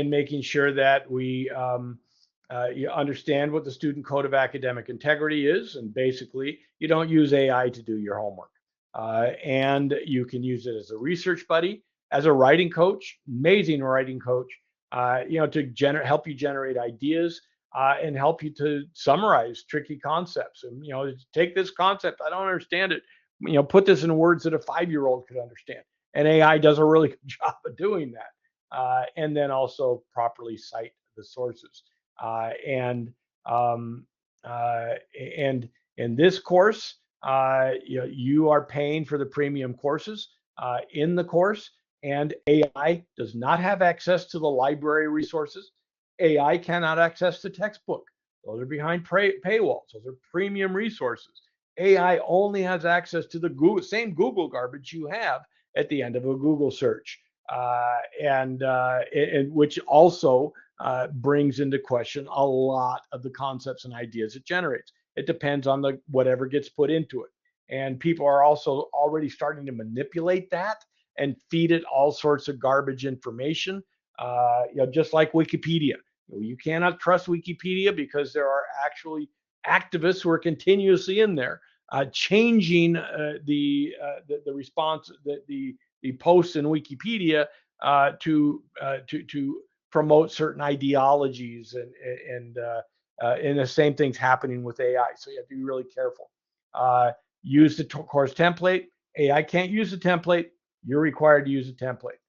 making sure that we you understand what the student code of academic integrity is, and basically you don't use AI to do your homework, and you can use it as a research buddy, as a writing coach, amazing writing coach, to help you generate ideas. And help you to summarize tricky concepts. And, take this concept, I don't understand it. Put this in words that a 5-year-old could understand. And AI does a really good job of doing that. And then also properly cite the sources. And in this course, you are paying for the premium courses in the course, and AI does not have access to the library resources. AI cannot access the textbook. Those are behind paywalls. Those are premium resources. AI only has access to the same Google garbage you have at the end of a Google search, and which also brings into question a lot of the concepts and ideas it generates. It depends on whatever gets put into it. And people are also already starting to manipulate that and feed it all sorts of garbage information. Just like Wikipedia. You cannot trust Wikipedia because there are actually activists who are continuously in there changing the response, the posts in Wikipedia to promote certain ideologies, and the same thing's happening with AI. So you have to be really careful. Use the course template. AI can't use the template. You're required to use the template.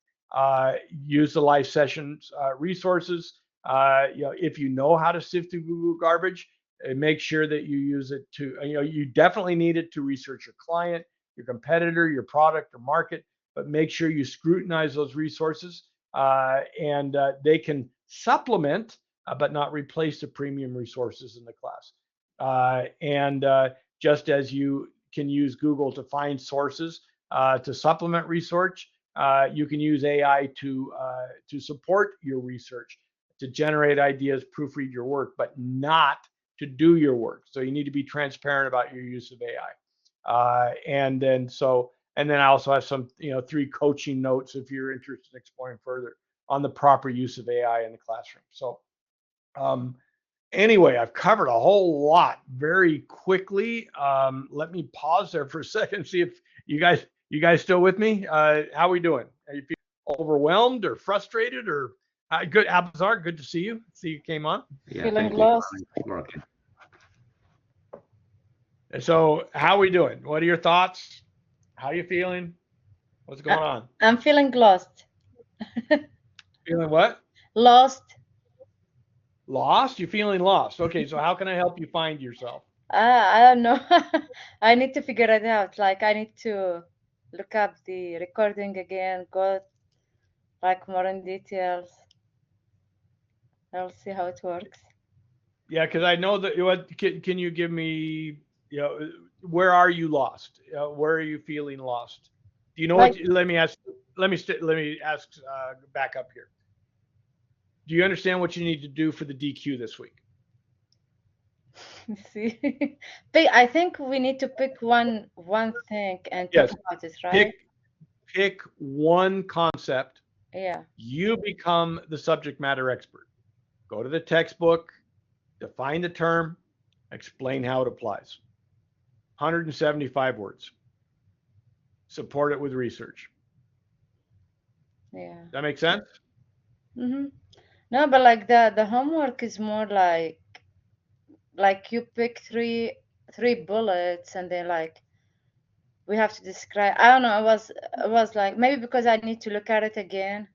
Use the live sessions resources. If you know how to sift through Google garbage, make sure that you use it to, you definitely need it to research your client, your competitor, your product or market, but make sure you scrutinize those resources, and they can supplement, but not replace the premium resources in the class. And just as you can use Google to find sources to supplement research, you can use AI to support your research, to generate ideas, proofread your work, but not to do your work. So you need to be transparent about your use of AI. And then I also have some, 3 coaching notes if you're interested in exploring further on the proper use of AI in the classroom. So anyway, I've covered a whole lot very quickly. Let me pause there for a second and see if you guys still with me? How are we doing? Are you feeling overwhelmed or frustrated or good? Abazar, good to see you. See you came on. Yeah, Feeling thank you. lost. Okay. So how are we doing? What are your thoughts? How are you feeling? What's going on? I'm feeling lost. Feeling what? Lost. Lost? You're feeling lost. Okay, so how can I help you find yourself? I don't know. I need to figure it out. Like I need to look up the recording again, go like more in details. I'll see how it works. Yeah, because I know that. Can you give me? Where are you lost? Where are you feeling lost? Do you know what? Let me ask. Let me ask. Back up here. Do you understand what you need to do for the DQ this week? See, I think we need to pick one thing and Yes. talk about it, right? Pick one concept. Yeah. You become the subject matter expert. Go to the textbook, define the term, explain how it applies. 175 words. Support it with research. Yeah. Does that make sense? Mm-hmm. No, but like the homework is more like you pick three bullets and then like we have to describe. I don't know. It was like maybe because I need to look at it again.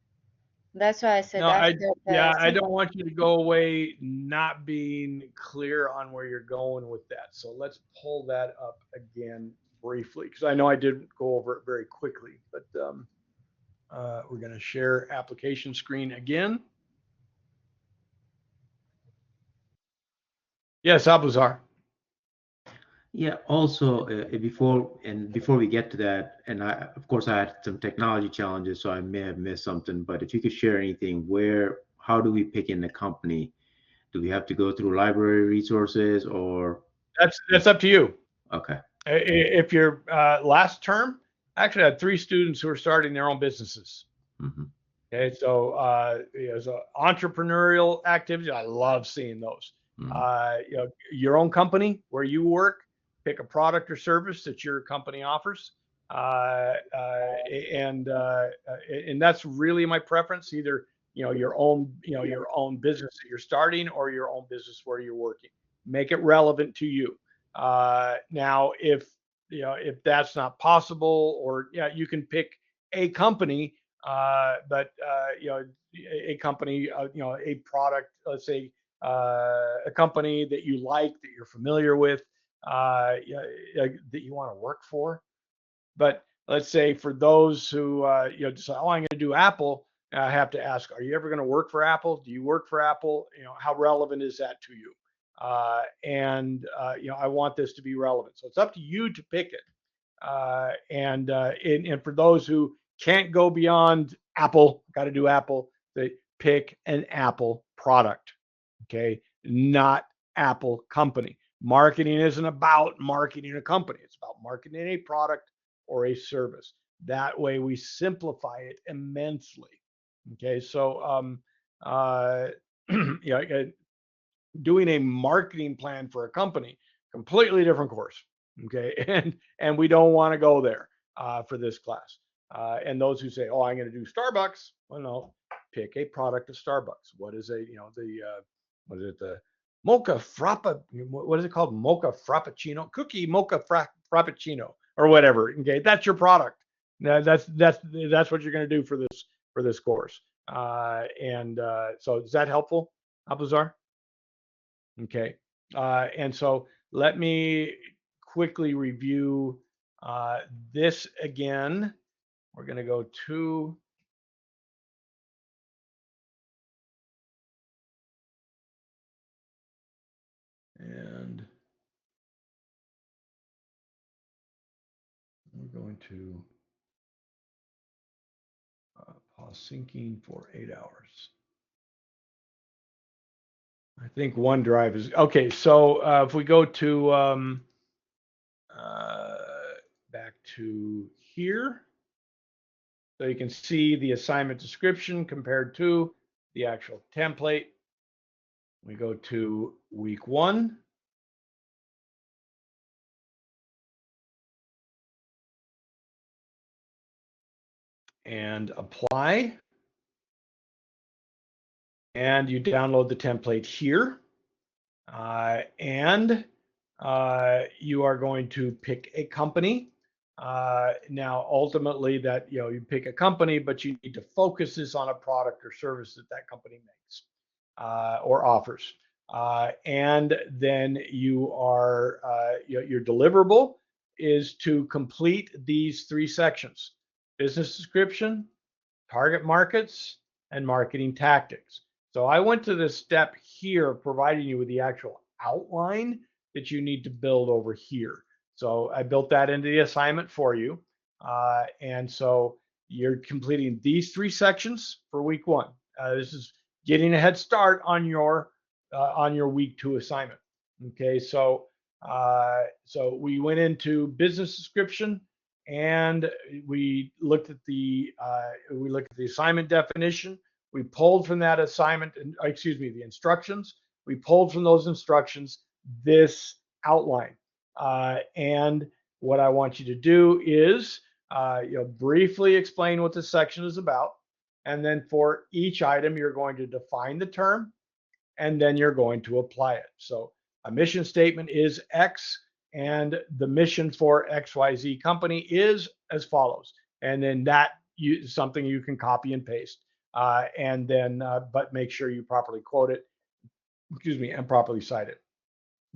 That's why I said No, after the I don't want you to go away not being clear on where you're going with that. So let's pull that up again briefly, because I know I did go over it very quickly, but we're going to share application screen again. Yes, Abuzar. Yeah. Also, before we get to that, and of course I had some technology challenges, so I may have missed something. But if you could share anything, how do we pick in the company? Do we have to go through library resources, or? That's up to you. Okay. If your last term, actually, I had 3 students who are starting their own businesses. Mm-hmm. Okay, so entrepreneurial activities, I love seeing those. Mm-hmm. Your own company where you work, pick a product or service that your company offers, and that's really my preference. Either your own business that you're starting, or your own business where you're working. Make it relevant to you. Now, if that's not possible, or you can pick a company, but a company, a product, let's say a company that you like, that you're familiar with, that you want to work for. But let's say for those who decide, oh, I'm going to do Apple, I have to ask, are you ever going to work for Apple? Do you work for Apple? How relevant is that to you? And I want this to be relevant. So it's up to you to pick it. And for those who can't go beyond Apple, got to do Apple, they pick an Apple product. Okay, not Apple company. Marketing isn't about marketing a company. It's about marketing a product or a service. That way we simplify it immensely. Okay, so doing a marketing plan for a company, completely different course. Okay, and we don't want to go there for this class. And those who say, "Oh, I'm going to do Starbucks," well, no, pick a product of Starbucks. What is what is it, the mocha frappa? What is it called? Mocha frappuccino, cookie mocha frappuccino, or whatever. Okay, that's your product. That's what you're going to do for this course. So is that helpful, Abuzar? Okay, and so let me quickly review this again. We're going to go to and we're going to pause syncing for 8 hours. I think OneDrive is okay. So if we go to back to here, so you can see the assignment description compared to the actual template. We go to week 1. And apply. And you download the template here. And you are going to pick a company. Now, ultimately, that you pick a company, but you need to focus this on a product or service that company makes or offers. And then you are your deliverable is to complete these 3 sections: business description, target markets, and marketing tactics. So I went to this step here, providing you with the actual outline that you need to build over here. So I built that into the assignment for you. And so you're completing these 3 sections for week 1. This is getting a head start on your week 2 assignment. Okay, so we went into business description, and we looked at the assignment definition. We pulled from that assignment, the instructions. We pulled from those instructions this outline. And what I want you to do is briefly explain what the section is about. And then for each item, you're going to define the term, and then you're going to apply it. So a mission statement is X, and the mission for XYZ company is as follows. And then that something you can copy and paste. And then, but make sure you properly quote it, and properly cite it.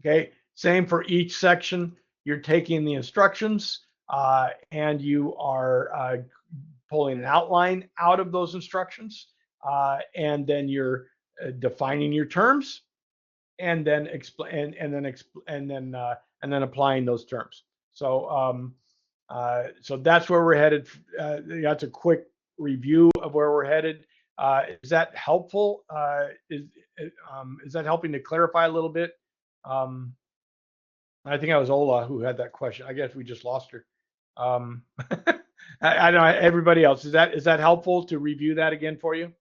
Okay, same for each section. You're taking the instructions and you are pulling an outline out of those instructions, and then you're defining your terms, and then and then applying those terms. So so that's where we're headed. That's a quick review of where we're headed. Is that helpful? Is that helping to clarify a little bit? I think it was Ola who had that question. I guess we just lost her. I don't know, everybody else, is that helpful to review that again for you?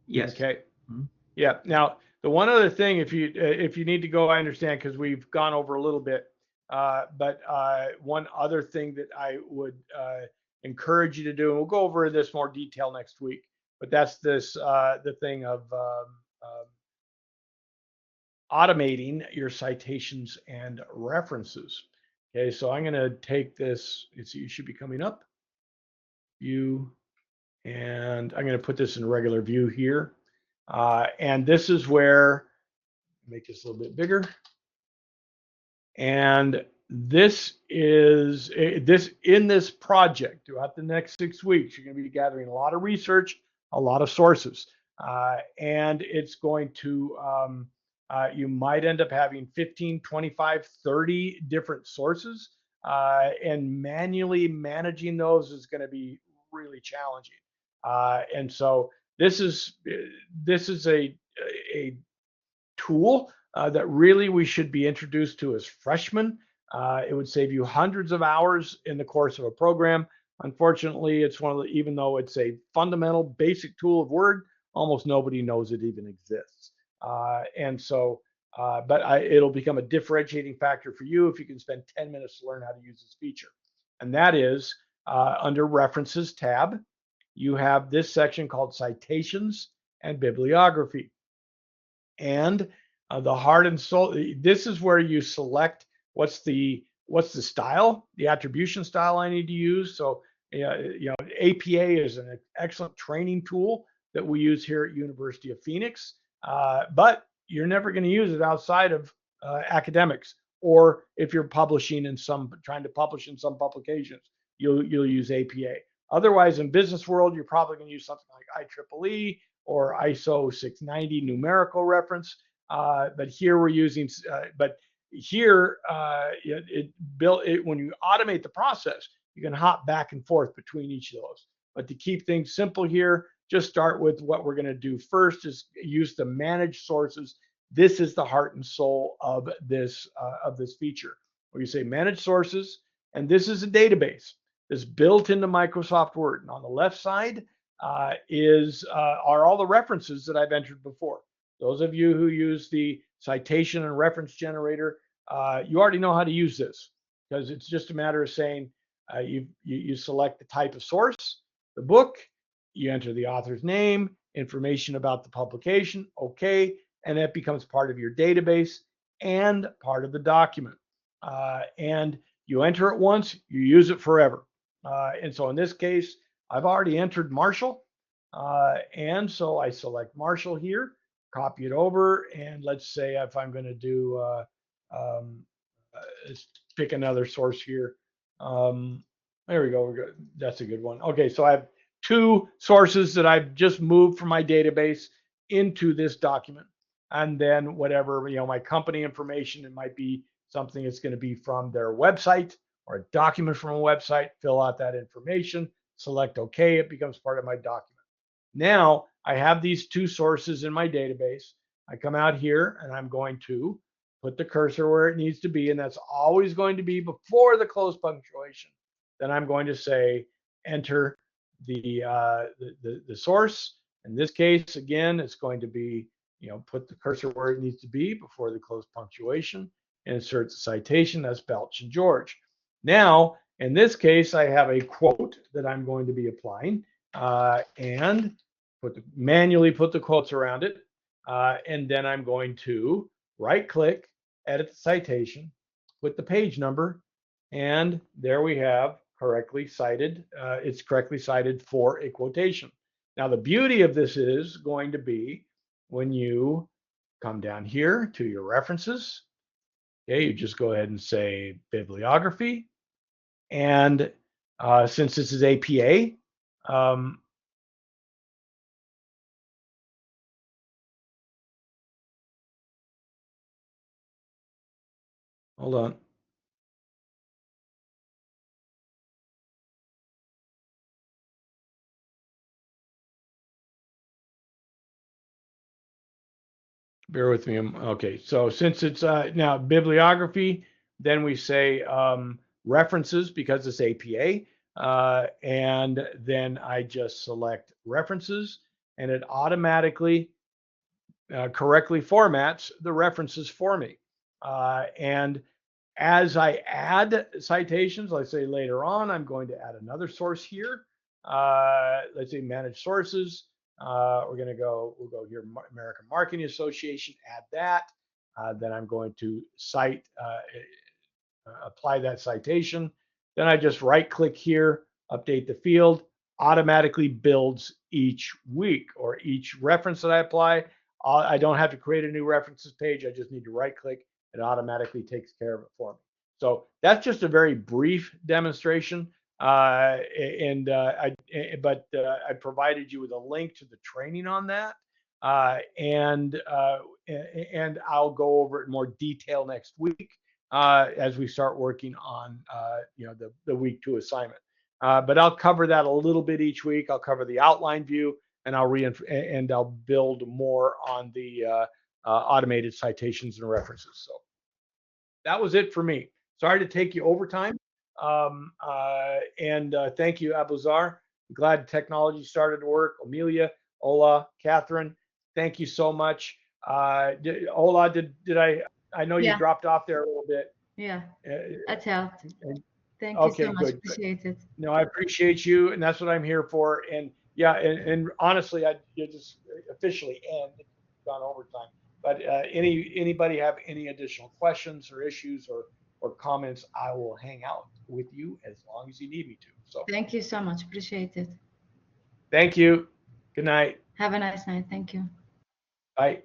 Yes. Okay. Mm-hmm. Yeah. Now, the one other thing, if you need to go, I understand, because we've gone over a little bit. But one other thing that I would encourage you to do, and we'll go over this more detail next week, but that's this the thing of automating your citations and references. Okay, so I'm going to take this. You should be coming up. View, and I'm going to put this in regular view here. And this is where, make this a little bit bigger. And this is in this project throughout the next 6 weeks, you're going to be gathering a lot of research, a lot of sources, and it's going to you might end up having 15, 25, 30 different sources, and manually managing those is going to be really challenging. And so this is a tool that really we should be introduced to as freshmen. It would save you hundreds of hours in the course of a program. Unfortunately, it's one of the, even though it's a fundamental basic tool of Word, almost nobody knows it even exists. And so, but it'll become a differentiating factor for you if you can spend 10 minutes to learn how to use this feature. And that is under References tab, you have this section called Citations and Bibliography. And the heart and soul, this is where you select what's the style, the attribution style I need to use. So, APA is an excellent training tool that we use here at University of Phoenix, but you're never going to use it outside of academics, or if you're trying to publish in some publications, you'll use APA. Otherwise, in business world, you're probably going to use something like IEEE or ISO 690 numerical reference. But here we're using, when you automate the process, you can hop back and forth between each of those. But to keep things simple here, just start with what we're going to do first is use the managed sources. This is the heart and soul of this feature, where you say managed sources, and this is a database that's built into Microsoft Word. And on the left side are all the references that I've entered before. Those of you who use the citation and reference generator, you already know how to use this, because it's just a matter of saying you select the type of source, the book, you enter the author's name, information about the publication, okay, and that becomes part of your database and part of the document. And you enter it once, you use it forever. And so in this case, I've already entered Marshall, and so I select Marshall here, copy it over, and let's say if I'm going to do, let's pick another source here. There we go. That's a good one. Okay, so I have 2 sources that I've just moved from my database into this document, and then whatever, my company information, it might be something that's going to be from their website or a document from a website. Fill out that information, select OK, it becomes part of my document. Now I have these 2 sources in my database. I come out here and I'm going to put the cursor where it needs to be, and that's always going to be before the close punctuation. Then I'm going to say enter the source. In this case, again, it's going to be, put the cursor where it needs to be before the close punctuation. insert the citation. That's Belch and George. Now, in this case, I have a quote that I'm going to be applying and manually put the quotes around it. And then I'm going to right click, edit the citation, put the page number, and there we have correctly cited. It's correctly cited for a quotation. Now, the beauty of this is going to be when you come down here to your references, okay, you just go ahead and say bibliography. And since this is APA, hold on. Bear with me. Okay, so since it's now bibliography, then we say references because it's APA. And then I just select references and it automatically correctly formats the references for me. And as I add citations, let's say later on, I'm going to add another source here. Let's say manage sources. We'll go here, American Marketing Association, add that. Then I'm going to apply that citation. Then I just right click here, update the field, automatically builds each week or each reference that I apply. I don't have to create a new references page. I just need to right click. It automatically takes care of it for me. So that's just a very brief demonstration. I provided you with a link to the training on that. And I'll go over it in more detail next week as we start working on the week 2 assignment. But I'll cover that a little bit each week. I'll cover the outline view, and I'll build more on the automated citations and references. So that was it for me. Sorry to take you over time. Thank you, Abuzar. Glad technology started to work. Amelia, Ola, Catherine, thank you so much. Ola, I know you dropped off there a little bit. Yeah, that helped. Thank you so much. Good. Appreciate it. No, I appreciate you, and that's what I'm here for. And yeah, and honestly, you just officially end. Gone overtime. But anybody have any additional questions or issues or comments, I will hang out with you as long as you need me to. So thank you so much. Appreciate it. Thank you. Good night. Have a nice night. Thank you. Bye.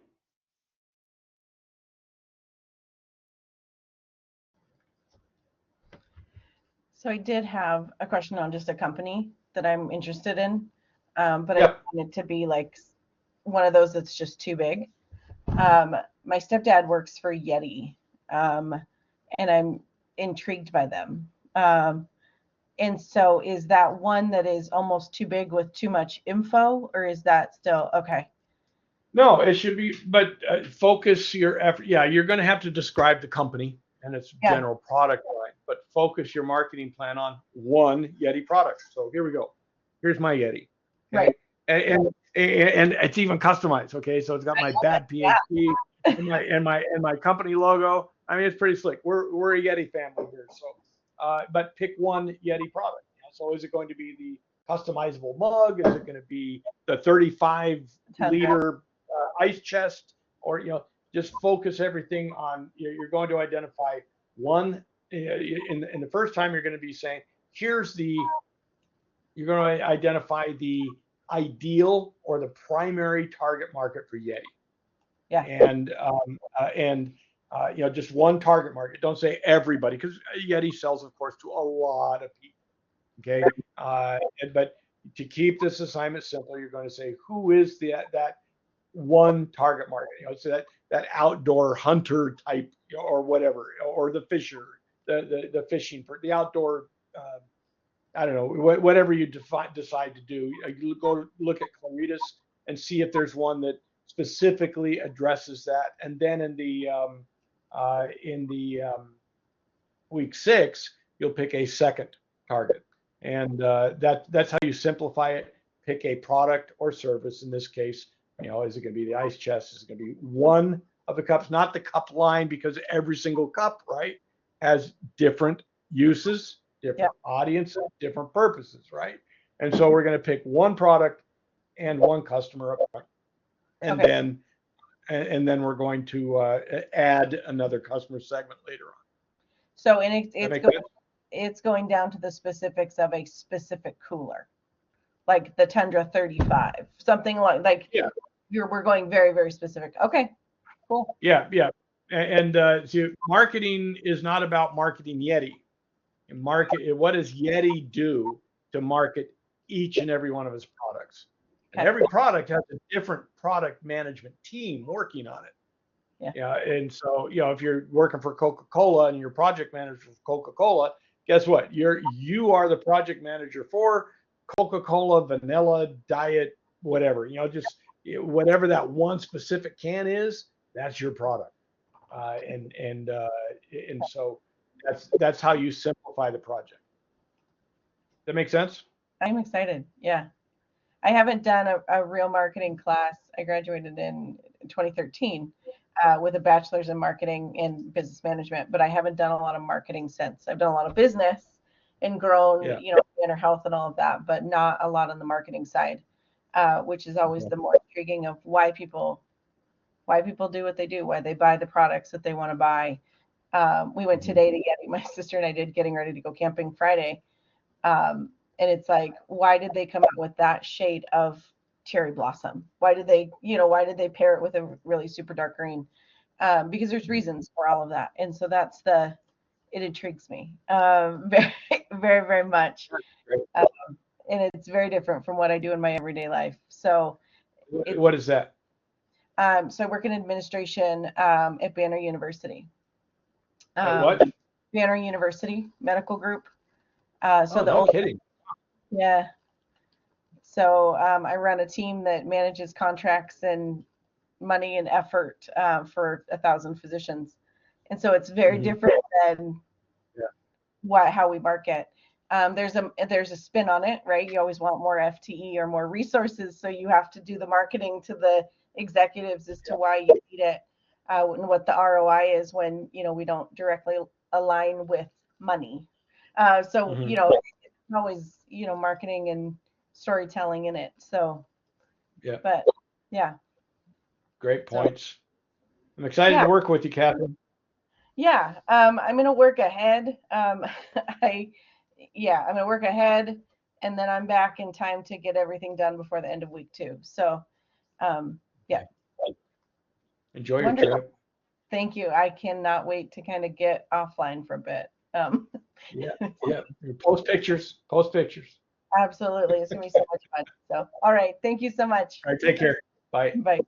So I did have a question on just a company that I'm interested in, but Yep. I want it to be like one of those that's just too big. My stepdad works for Yeti, and I'm intrigued by them. And so is that one that is almost too big with too much info, or is that still okay? No, it should be, but focus your effort. Yeah, you're going to have to describe the company and its general product line, but focus your marketing plan on one Yeti product. So here we go. Here's my Yeti. Okay? Right. And it's even customized. Okay, so it's got my bad PhD and my company logo. I mean, it's pretty slick. We're a Yeti family here. So, but pick one Yeti product. So is it going to be the customizable mug? Is it going to be the 35-liter ice chest? Or just focus everything on. You're going to identify one. In the first time, you're going to be saying, you're going to identify the ideal or the primary target market for Yeti. Yeah. And just one target market. Don't say everybody, because Yeti sells, of course, to a lot of people. Okay. But to keep this assignment simple, you're going to say, who is that one target market? So that outdoor hunter type or whatever, or the fisher, the fishing for the outdoor. I don't know, whatever you decide to do. You go look at Claritas and see if there's one that specifically addresses that. And then in the week 6, you'll pick a second target, and that's how you simplify it. Pick a product or service. In this case, is it going to be the ice chest? Is it going to be one of the cups, not the cup line, because every single cup, right, has different uses, different audiences, different purposes, right? And so we're going to pick one product and one customer up front, and Okay. then we're going to add another customer segment later on. So, and That make sense? it's going down to the specifics of a specific cooler, like the Tundra 35, something like Yeah. we're going very, very specific. Okay, cool. Yeah, yeah. And see, marketing is not about marketing Yeti. What does Yeti do to market each and every one of its products? And Okay. every product has a different product management team working on it. Yeah. And so, if you're working for Coca-Cola and you're project manager for Coca-Cola, guess what? You are the project manager for Coca-Cola, vanilla, diet, whatever. Just whatever that one specific can is, that's your product. And so that's how you simplify the project. That make sense? I'm excited. Yeah. I haven't done a real marketing class. I graduated in 2013 with a bachelor's in marketing and business management, but I haven't done a lot of marketing since. I've done a lot of business and grown, inner health and all of that, but not a lot on the marketing side, which is always the more intriguing of why people do what they do, why they buy the products that they want to buy. We went today to Yeti, my sister and I did, getting ready to go camping Friday. And it's like, why did they come up with that shade of cherry blossom? Why did they pair it with a really super dark green? Because there's reasons for all of that. And so it intrigues me very, very, very much. And it's very different from what I do in my everyday life. So what is that? So I work in administration at Banner University. What? Banner University Medical Group. No kidding. Yeah. So I run a team that manages contracts and money and effort for 1,000 physicians. And so it's very different than how we market. There's a spin on it, right? You always want more FTE or more resources. So you have to do the marketing to the executives as to why you need it and what the ROI is when, we don't directly align with money. It's always, marketing and storytelling in it. So, but yeah. Great points. I'm excited to work with you, Catherine. Yeah. I'm going to work ahead. I'm going to work ahead, and then I'm back in time to get everything done before the end of week 2. So, yeah. Enjoy your trip. Thank you. I cannot wait to kind of get offline for a bit. Yeah. Post pictures. Absolutely. It's going to be so much fun. So, all right. Thank you so much. All right. Take care. Bye. Bye.